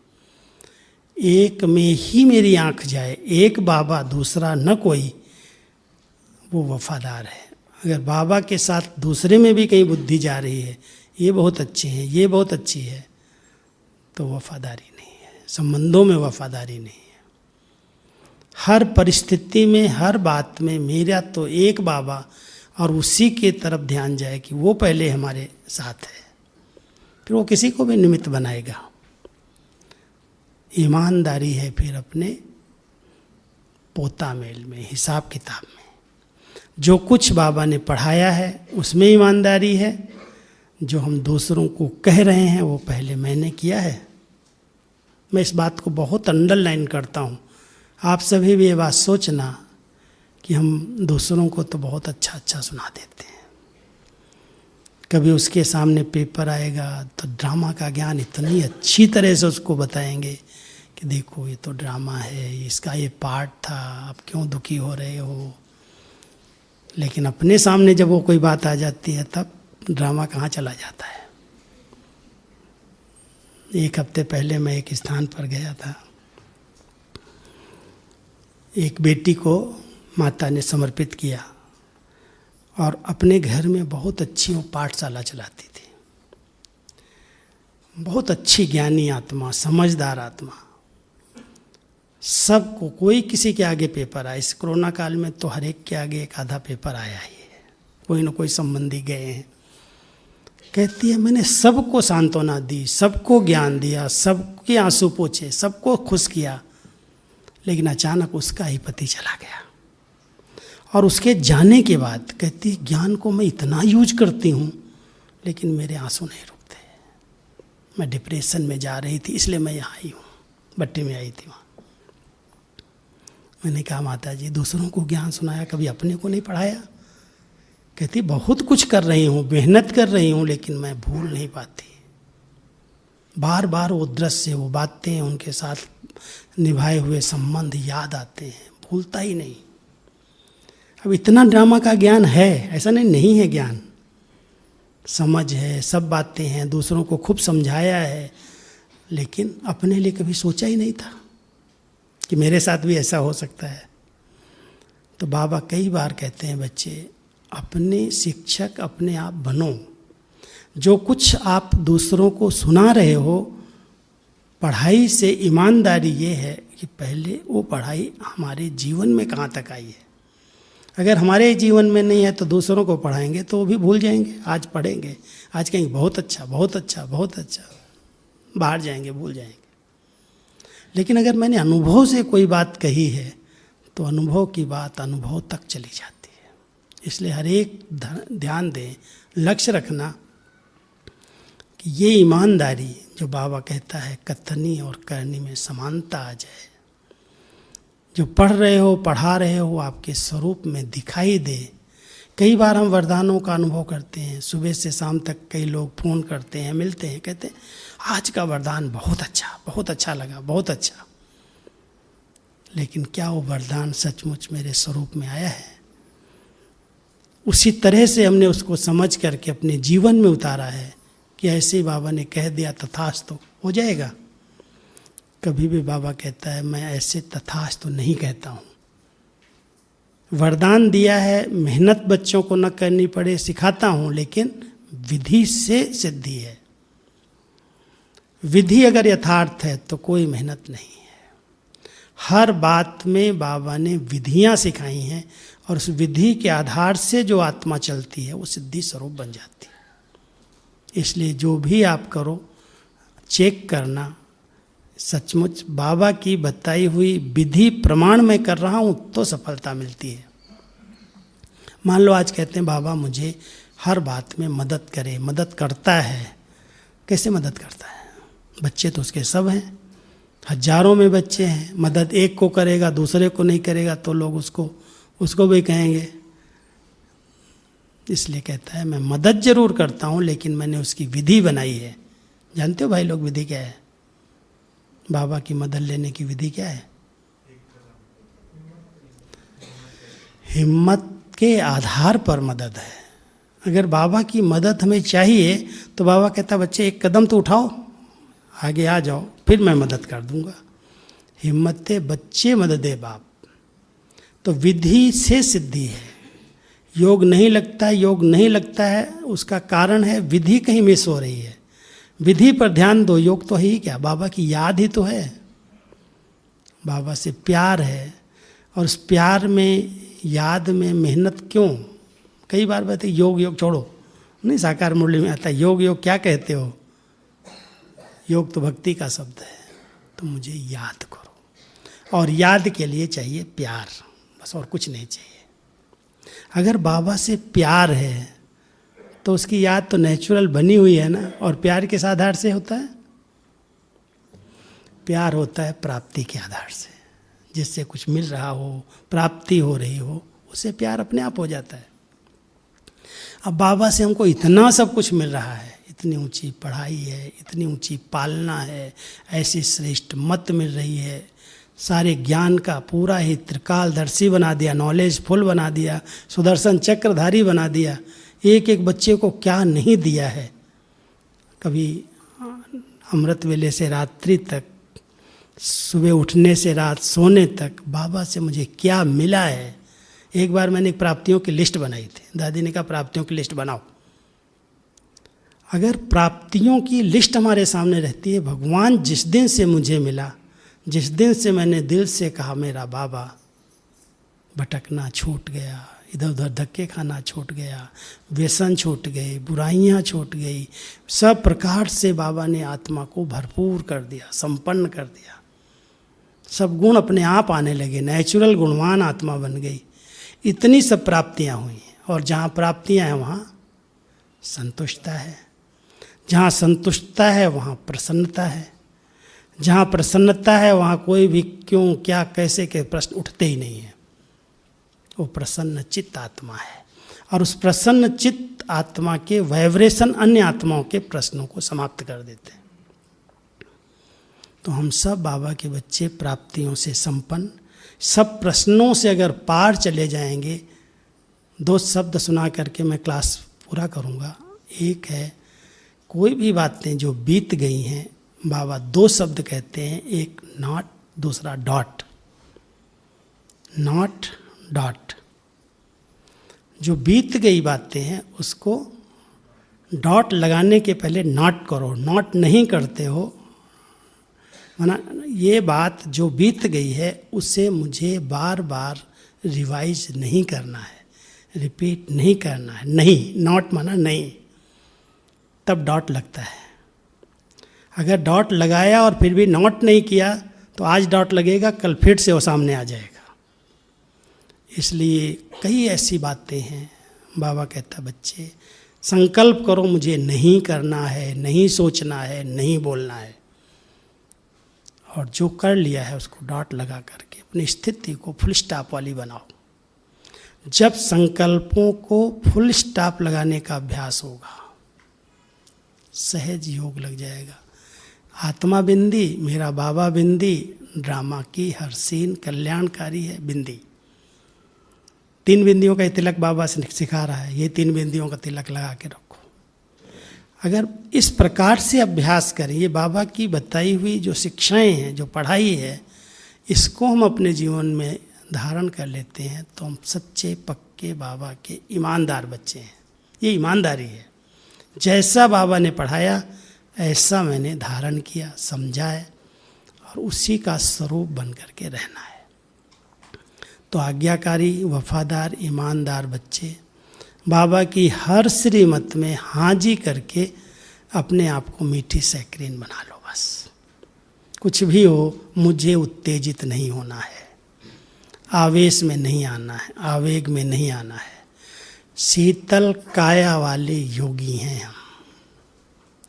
एक में ही मेरी आंख जाए, एक बाबा दूसरा न कोई, वो वफादार है। अगर बाबा के साथ दूसरे में भी कहीं बुद्धि जा रही है, ये बहुत अच्छे हैं, ये बहुत अच्छी है, तो वफादारी नहीं है, संबंधों में वफादारी नहीं है। हर परिस्थिति में, हर बात में मेरा तो एक बाबा और उसी के तरफ ध्यान जाए कि वो पहले हमारे साथ है, फिर वो किसी को भी निमित्त बनाएगा। ईमानदारी है फिर अपने पोता मेल में, हिसाब किताब में। जो कुछ बाबा ने पढ़ाया है उसमें ईमानदारी है, जो हम दूसरों को कह रहे हैं वो पहले मैंने किया है। मैं इस बात को बहुत अंडरलाइन करता हूँ। आप सभी भी ये बात सोचना कि हम दूसरों को तो बहुत अच्छा अच्छा सुना देते हैं, कभी उसके सामने पेपर आएगा तो ड्रामा का ज्ञान इतनी अच्छी तरह से उसको बताएंगे कि देखो ये तो ड्रामा है, इसका ये पार्ट था, आप क्यों दुखी हो रहे हो। लेकिन अपने सामने जब वो कोई बात आ जाती है तब ड्रामा कहाँ चला जाता है। एक हफ्ते पहले मैं एक स्थान पर गया था, एक बेटी को माता ने समर्पित किया और अपने घर में बहुत अच्छी वो पाठशाला चलाती थी। बहुत अच्छी ज्ञानी आत्मा, समझदार आत्मा, सबको, कोई किसी के आगे पेपर आया। इस कोरोना काल में तो हर एक के आगे एक आधा पेपर आया ही है, कोई ना कोई संबंधी गए हैं। कहती है मैंने सबको सांत्वना दी, सबको ज्ञान दिया, सबके आंसू पोंछे, सबको खुश किया, लेकिन अचानक उसका ही पति चला गया। और उसके जाने के बाद कहती है ज्ञान को मैं इतना यूज करती हूँ लेकिन मेरे आंसू नहीं रुकते। मैं डिप्रेशन में जा रही थी, इसलिए मैं यहाँ आई हूँ, भट्टी में आई थी वहाँ। मैंने कहा माता जी दूसरों को ज्ञान सुनाया, कभी अपने को नहीं पढ़ाया। कहती बहुत कुछ कर रही हूँ, मेहनत कर रही हूँ, लेकिन मैं भूल नहीं पाती। बार बार वो दृश्य, वो बातें, उनके साथ निभाए हुए संबंध याद आते हैं, भूलता ही नहीं। अब इतना ड्रामा का ज्ञान है, ऐसा नहीं है ज्ञान, समझ है, सब बातें हैं, दूसरों को खूब समझाया है, लेकिन अपने लिए कभी सोचा ही नहीं था कि मेरे साथ भी ऐसा हो सकता है। तो बाबा कई बार कहते हैं बच्चे अपने शिक्षक अपने आप बनो। जो कुछ आप दूसरों को सुना रहे हो, पढ़ाई से ईमानदारी ये है कि पहले वो पढ़ाई हमारे जीवन में कहाँ तक आई है। अगर हमारे जीवन में नहीं है तो दूसरों को पढ़ाएंगे तो वो भी भूल जाएंगे। आज पढ़ेंगे, आज कहेंगे बहुत अच्छा, बहुत अच्छा, बहुत अच्छा, बाहर जाएंगे भूल जाएंगे। लेकिन अगर मैंने अनुभव से कोई बात कही है तो अनुभव की बात अनुभव तक चली जाती है। इसलिए हर एक ध्यान दें, लक्ष्य रखना कि ये ईमानदारी जो बाबा कहता है कथनी और करनी में समानता आ जाए। जो पढ़ रहे हो, पढ़ा रहे हो, आपके स्वरूप में दिखाई दे। कई बार हम वरदानों का अनुभव करते हैं, सुबह से शाम तक कई लोग फ़ोन करते हैं, मिलते हैं, कहते हैं आज का वरदान बहुत अच्छा लगा, बहुत अच्छा। लेकिन क्या वो वरदान सचमुच मेरे स्वरूप में आया है? उसी तरह से हमने उसको समझ करके अपने जीवन में उतारा है कि ऐसे बाबा ने कह दिया तथास्तु हो जाएगा। कभी भी बाबा कहता है मैं ऐसे तथास्तु नहीं कहता हूँ। वरदान दिया है, मेहनत बच्चों को न करनी पड़े सिखाता हूँ, लेकिन विधि से सिद्धि है। विधि अगर यथार्थ है तो कोई मेहनत नहीं है। हर बात में बाबा ने विधियां सिखाई हैं और उस विधि के आधार से जो आत्मा चलती है वो सिद्धि स्वरूप बन जाती है। इसलिए जो भी आप करो चेक करना, सचमुच बाबा की बताई हुई विधि प्रमाण में कर रहा हूँ तो सफलता मिलती है। मान लो आज कहते हैं बाबा मुझे हर बात में मदद करे, मदद करता है। कैसे मदद करता है? बच्चे तो उसके सब हैं, हजारों में बच्चे हैं। मदद एक को करेगा दूसरे को नहीं करेगा तो लोग उसको भी कहेंगे। इसलिए कहता है मैं मदद जरूर करता हूँ लेकिन मैंने उसकी विधि बनाई है। जानते हो भाई लोग विधि क्या है? बाबा की मदद लेने की विधि क्या है? हिम्मत के आधार पर मदद है। अगर बाबा की मदद हमें चाहिए तो बाबा कहता बच्चे एक कदम तो उठाओ, आगे आ जाओ, फिर मैं मदद कर दूंगा। हिम्मत बच्चे मदद है बाप। तो विधि से सिद्धि है। योग नहीं लगता है, योग नहीं लगता है, उसका कारण है विधि कहीं मिस हो रही है। विधि पर ध्यान दो, योग तो है ही क्या? बाबा की याद ही तो है, बाबा से प्यार है। और उस प्यार में, याद में मेहनत क्यों? कई बार कहते योग योग छोड़ो, नहीं साकार मुरली में आता है योग योग क्या कहते हो? योग तो भक्ति का शब्द है। तो मुझे याद करो, और याद के लिए चाहिए प्यार, बस और कुछ नहीं चाहिए। अगर बाबा से प्यार है तो उसकी याद तो नेचुरल बनी हुई है ना। और प्यार किस आधार से होता है? प्यार होता है प्राप्ति के आधार से। जिससे कुछ मिल रहा हो, प्राप्ति हो रही हो, उससे प्यार अपने आप हो जाता है। अब बाबा से हमको इतना सब कुछ मिल रहा है, इतनी ऊंची पढ़ाई है, इतनी ऊंची पालना है, ऐसी श्रेष्ठ मत मिल रही है, सारे ज्ञान का पूरा ही त्रिकालदर्शी बना दिया, नॉलेज फुल बना दिया, सुदर्शन चक्रधारी बना दिया। एक एक बच्चे को क्या नहीं दिया है। कभी अमृत वेले से रात्रि तक, सुबह उठने से रात सोने तक बाबा से मुझे क्या मिला है। एक बार मैंने प्राप्तियों की लिस्ट बनाई थी। दादी ने कहा प्राप्तियों की लिस्ट बनाओ। अगर प्राप्तियों की लिस्ट हमारे सामने रहती है, भगवान जिस दिन से मुझे मिला, जिस दिन से मैंने दिल से कहा मेरा बाबा, भटकना छूट गया, इधर उधर धक्के खाना छूट गया, व्यसन छूट गए, बुराइयां छूट गई, सब प्रकार से बाबा ने आत्मा को भरपूर कर दिया, संपन्न कर दिया। सब गुण अपने आप आने लगे, नेचुरल गुणवान आत्मा बन गई। इतनी सब प्राप्तियां हुई। और जहाँ प्राप्तियां हैं वहाँ संतुष्टता है, जहाँ संतुष्टता है वहाँ प्रसन्नता है, जहाँ प्रसन्नता है वहाँ कोई भी क्यों क्या कैसे के प्रश्न उठते ही नहीं है। वो प्रसन्न चित्त आत्मा है। और उस प्रसन्न चित्त आत्मा के वाइब्रेशन अन्य आत्माओं के प्रश्नों को समाप्त कर देते हैं। तो हम सब बाबा के बच्चे प्राप्तियों से संपन्न, सब प्रश्नों से अगर पार चले जाएंगे। दो शब्द सुना करके मैं क्लास पूरा करूँगा। एक है कोई भी बातें जो बीत गई हैं, बाबा दो शब्द कहते हैं, एक नॉट, दूसरा डॉट। Not dot. जो बीत गई बातें हैं उसको डॉट लगाने के पहले नॉट करो। नॉट नहीं करते हो, माना ये बात जो बीत गई है उसे मुझे बार बार रिवाइज नहीं करना है, रिपीट नहीं करना है। नहीं, नॉट माना नहीं, तब डॉट लगता है। अगर डॉट लगाया और फिर भी नॉट नहीं किया तो आज डॉट लगेगा, कल फिर से वो सामने आ जाएगा। इसलिए कई ऐसी बातें हैं। बाबा कहता बच्चे संकल्प करो मुझे नहीं करना है, नहीं सोचना है, नहीं बोलना है। और जो कर लिया है उसको डॉट लगा करके अपनी स्थिति को फुल स्टॉप वाली बनाओ। जब संकल्पों को फुल स्टॉप लगाने का अभ्यास होगा, सहज योग लग जाएगा। आत्मा बिंदी, मेरा बाबा बिंदी, ड्रामा की हर सीन कल्याणकारी है बिंदी। 3 बिंदियों का तिलक बाबा से सिखा रहा है, ये 3 बिंदियों का तिलक लगा के रखो। अगर इस प्रकार से अभ्यास करें, ये बाबा की बताई हुई जो शिक्षाएं हैं, जो पढ़ाई है, इसको हम अपने जीवन में धारण कर लेते हैं तो हम सच्चे पक्के बाबा के ईमानदार बच्चे हैं। ये ईमानदारी है। जैसा बाबा ने पढ़ाया ऐसा मैंने धारण किया, समझा है, और उसी का स्वरूप बन करके रहना है। तो आज्ञाकारी, वफादार, ईमानदार बच्चे बाबा की हर श्रीमत में हाजी करके अपने आप को मीठी सैक्रीन बना लो। बस कुछ भी हो, मुझे उत्तेजित नहीं होना है, आवेश में नहीं आना है, आवेग में नहीं आना है। शीतल काया वाले योगी हैं हम,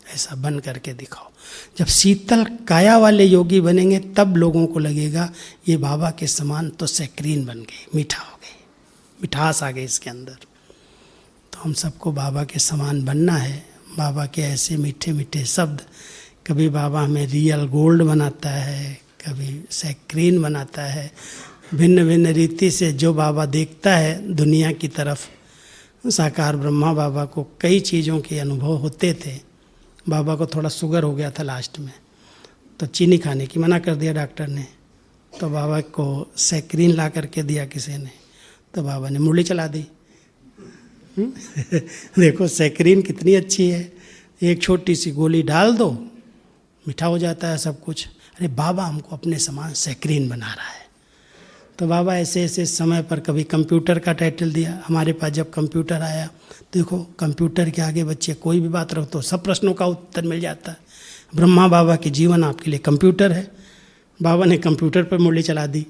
ऐसा बन करके दिखाओ। जब शीतल काया वाले योगी बनेंगे तब लोगों को लगेगा ये बाबा के समान तो सैक्रीन बन गई, मीठा हो गई, मिठास आ गई इसके अंदर। तो हम सबको बाबा के समान बनना है। बाबा के ऐसे मीठे मीठे शब्द, कभी बाबा हमें रियल गोल्ड बनाता है, कभी सैक्रीन बनाता है। भिन्न भिन्न रीति से जो बाबा देखता है दुनिया की तरफ, साकार ब्रह्मा बाबा को कई चीज़ों के अनुभव होते थे। बाबा को थोड़ा शुगर हो गया था लास्ट में, तो चीनी खाने की मना कर दिया डॉक्टर ने। तो बाबा को सैक्रीन ला करके दिया किसी ने, तो बाबा ने मुरली चला दी। देखो सैक्रीन कितनी अच्छी है, एक छोटी सी गोली डाल दो, मीठा हो जाता है सब कुछ। अरे बाबा हमको अपने समान सैक्रीन बना रहा है। तो बाबा ऐसे ऐसे समय पर कभी कंप्यूटर का टाइटल दिया। हमारे पास जब कंप्यूटर आया, देखो कंप्यूटर के आगे बच्चे कोई भी बात रखो तो सब प्रश्नों का उत्तर मिल जाता है। ब्रह्मा बाबा की जीवन आपके लिए कंप्यूटर है। बाबा ने कंप्यूटर पर मुरली चला दी।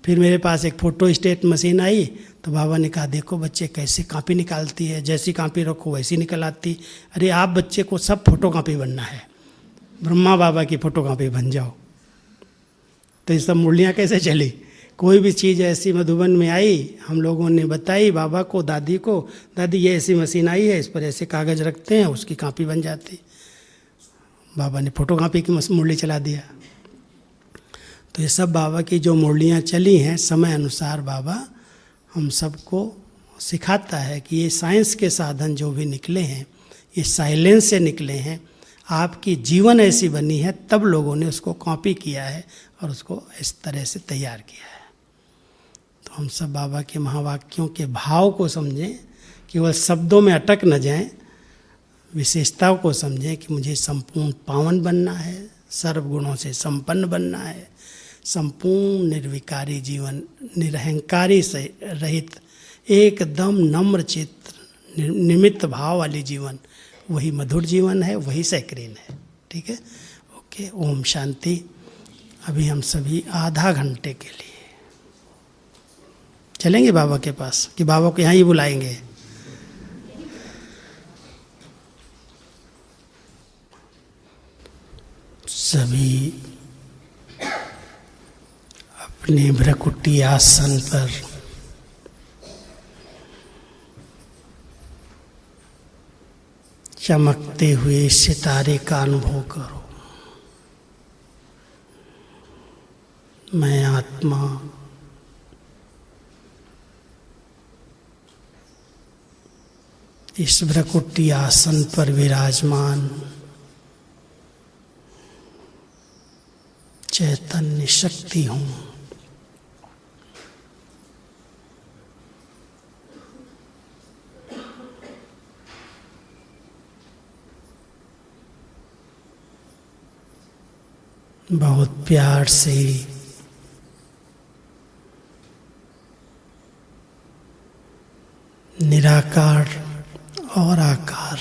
फिर मेरे पास एक फ़ोटो स्टेट मशीन आई, तो बाबा ने कहा देखो बच्चे कैसे कापी निकालती है, जैसी कापी रखो वैसी निकल आती। अरे आप बच्चे को सब फोटो कापी बनना है, ब्रह्मा बाबा की फ़ोटो कापी बन जाओ। तो ये सब मुरलियाँ कैसे चली? कोई भी चीज़ ऐसी मधुबन में आई, हम लोगों ने बताई बाबा को, दादी को, दादी ये ऐसी मशीन आई है, इस पर ऐसे कागज़ रखते हैं, उसकी कापी बन जाती। बाबा ने फ़ोटो कापी की मुरली चला दिया। तो ये सब बाबा की जो मुरलियाँ चली हैं, समय अनुसार बाबा हम सबको सिखाता है कि ये साइंस के साधन जो भी निकले हैं, ये साइलेंस से निकले हैं। आपकी जीवन ऐसी बनी है, तब लोगों ने उसको कॉपी किया है और उसको इस तरह से तैयार किया है। तो हम सब बाबा के महावाक्यों के भाव को समझें, केवल शब्दों में अटक न जाएं, विशेषताओं को समझें कि मुझे संपूर्ण पावन बनना है, सर्वगुणों से संपन्न बनना है, संपूर्ण निर्विकारी जीवन, निरहंकारी से रहित, एकदम नम्र चित्त, निमित्त भाव वाली जीवन, वही मधुर जीवन है, वही सैक्रीन है। ठीक है, ओके, ओम शांति। अभी हम सभी आधा घंटे के लिए चलेंगे बाबा के पास, कि बाबा को यहाँ ही बुलाएंगे? सभी अपने भ्रकुटी आसन पर चमकते हुए सितारे का अनुभव करो। मैं आत्मा इस भ्रकुटी आसन पर विराजमान चैतन्य शक्ति हूँ। बहुत प्यार से निराकार और आकार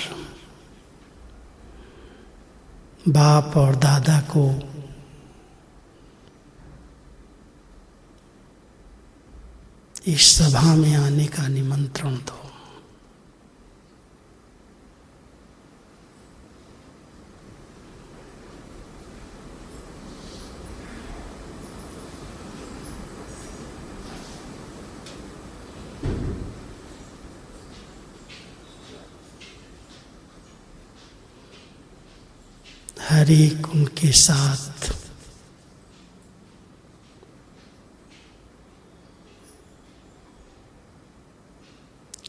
बाप और दादा को इस सभा में आने का निमंत्रण दो। हर एक उनके साथ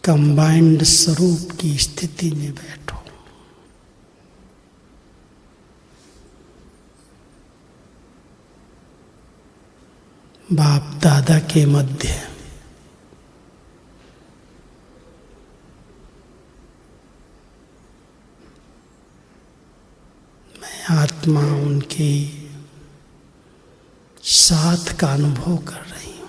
कंबाइंड स्वरूप की स्थिति में बैठो। बाप दादा के मध्य आत्मा उनके साथ का अनुभव कर रही हूँ।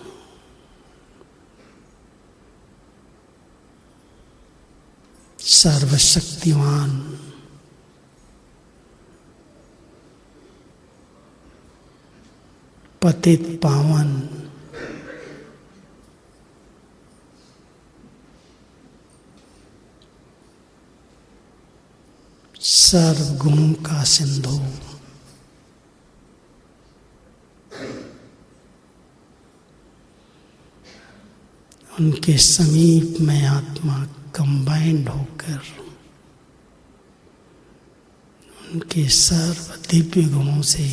सर्वशक्तिमान पतित पावन सर्व गुणों का सिंधु उनके समीप में आत्मा कंबाइंड होकर उनके सर्व दिव्य गुणों से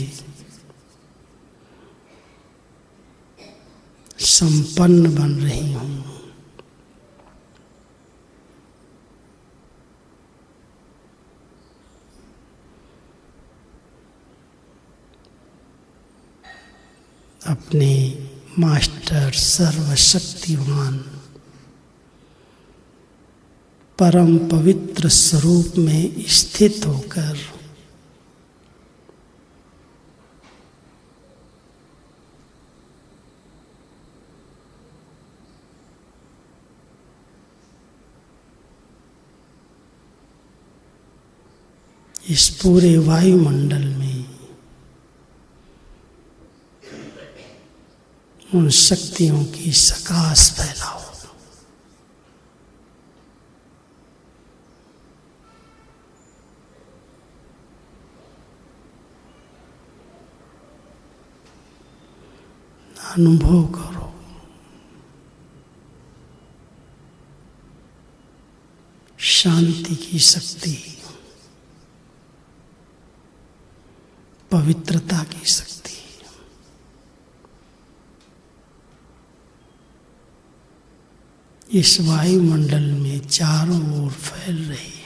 संपन्न बन रही हूँ। अपने मास्टर सर्वशक्तिवान परम पवित्र स्वरूप में स्थित होकर इस पूरे वायुमंडल में उन शक्तियों की सकाश फैलाओ। अनुभव करो शांति की शक्ति, पवित्रता की शक्ति। इस वायुमंडल में चारों ओर फैल रही है।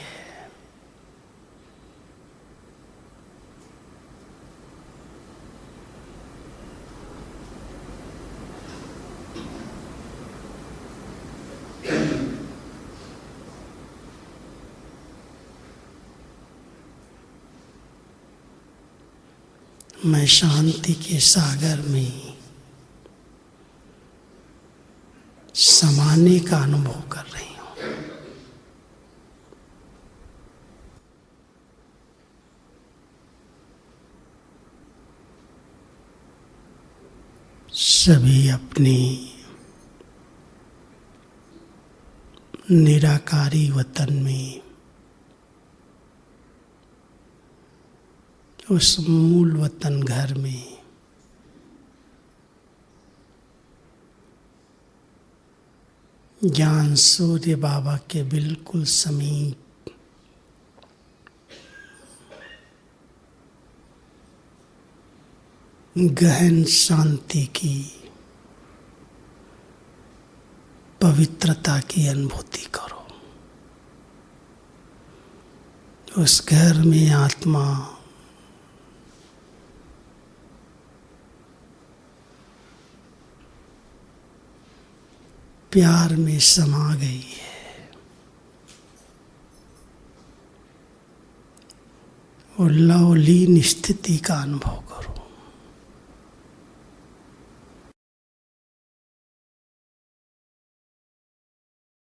मैं शांति के सागर में समाने का अनुभव कर रही हूँ। सभी अपनी निराकारी वतन में उस मूल वतन घर में ज्ञान सूर्य बाबा के बिल्कुल समीप गहन शांति की पवित्रता की अनुभूति करो। उस घर में आत्मा प्यार में समा गई है। और लवलीन स्थिति का अनुभव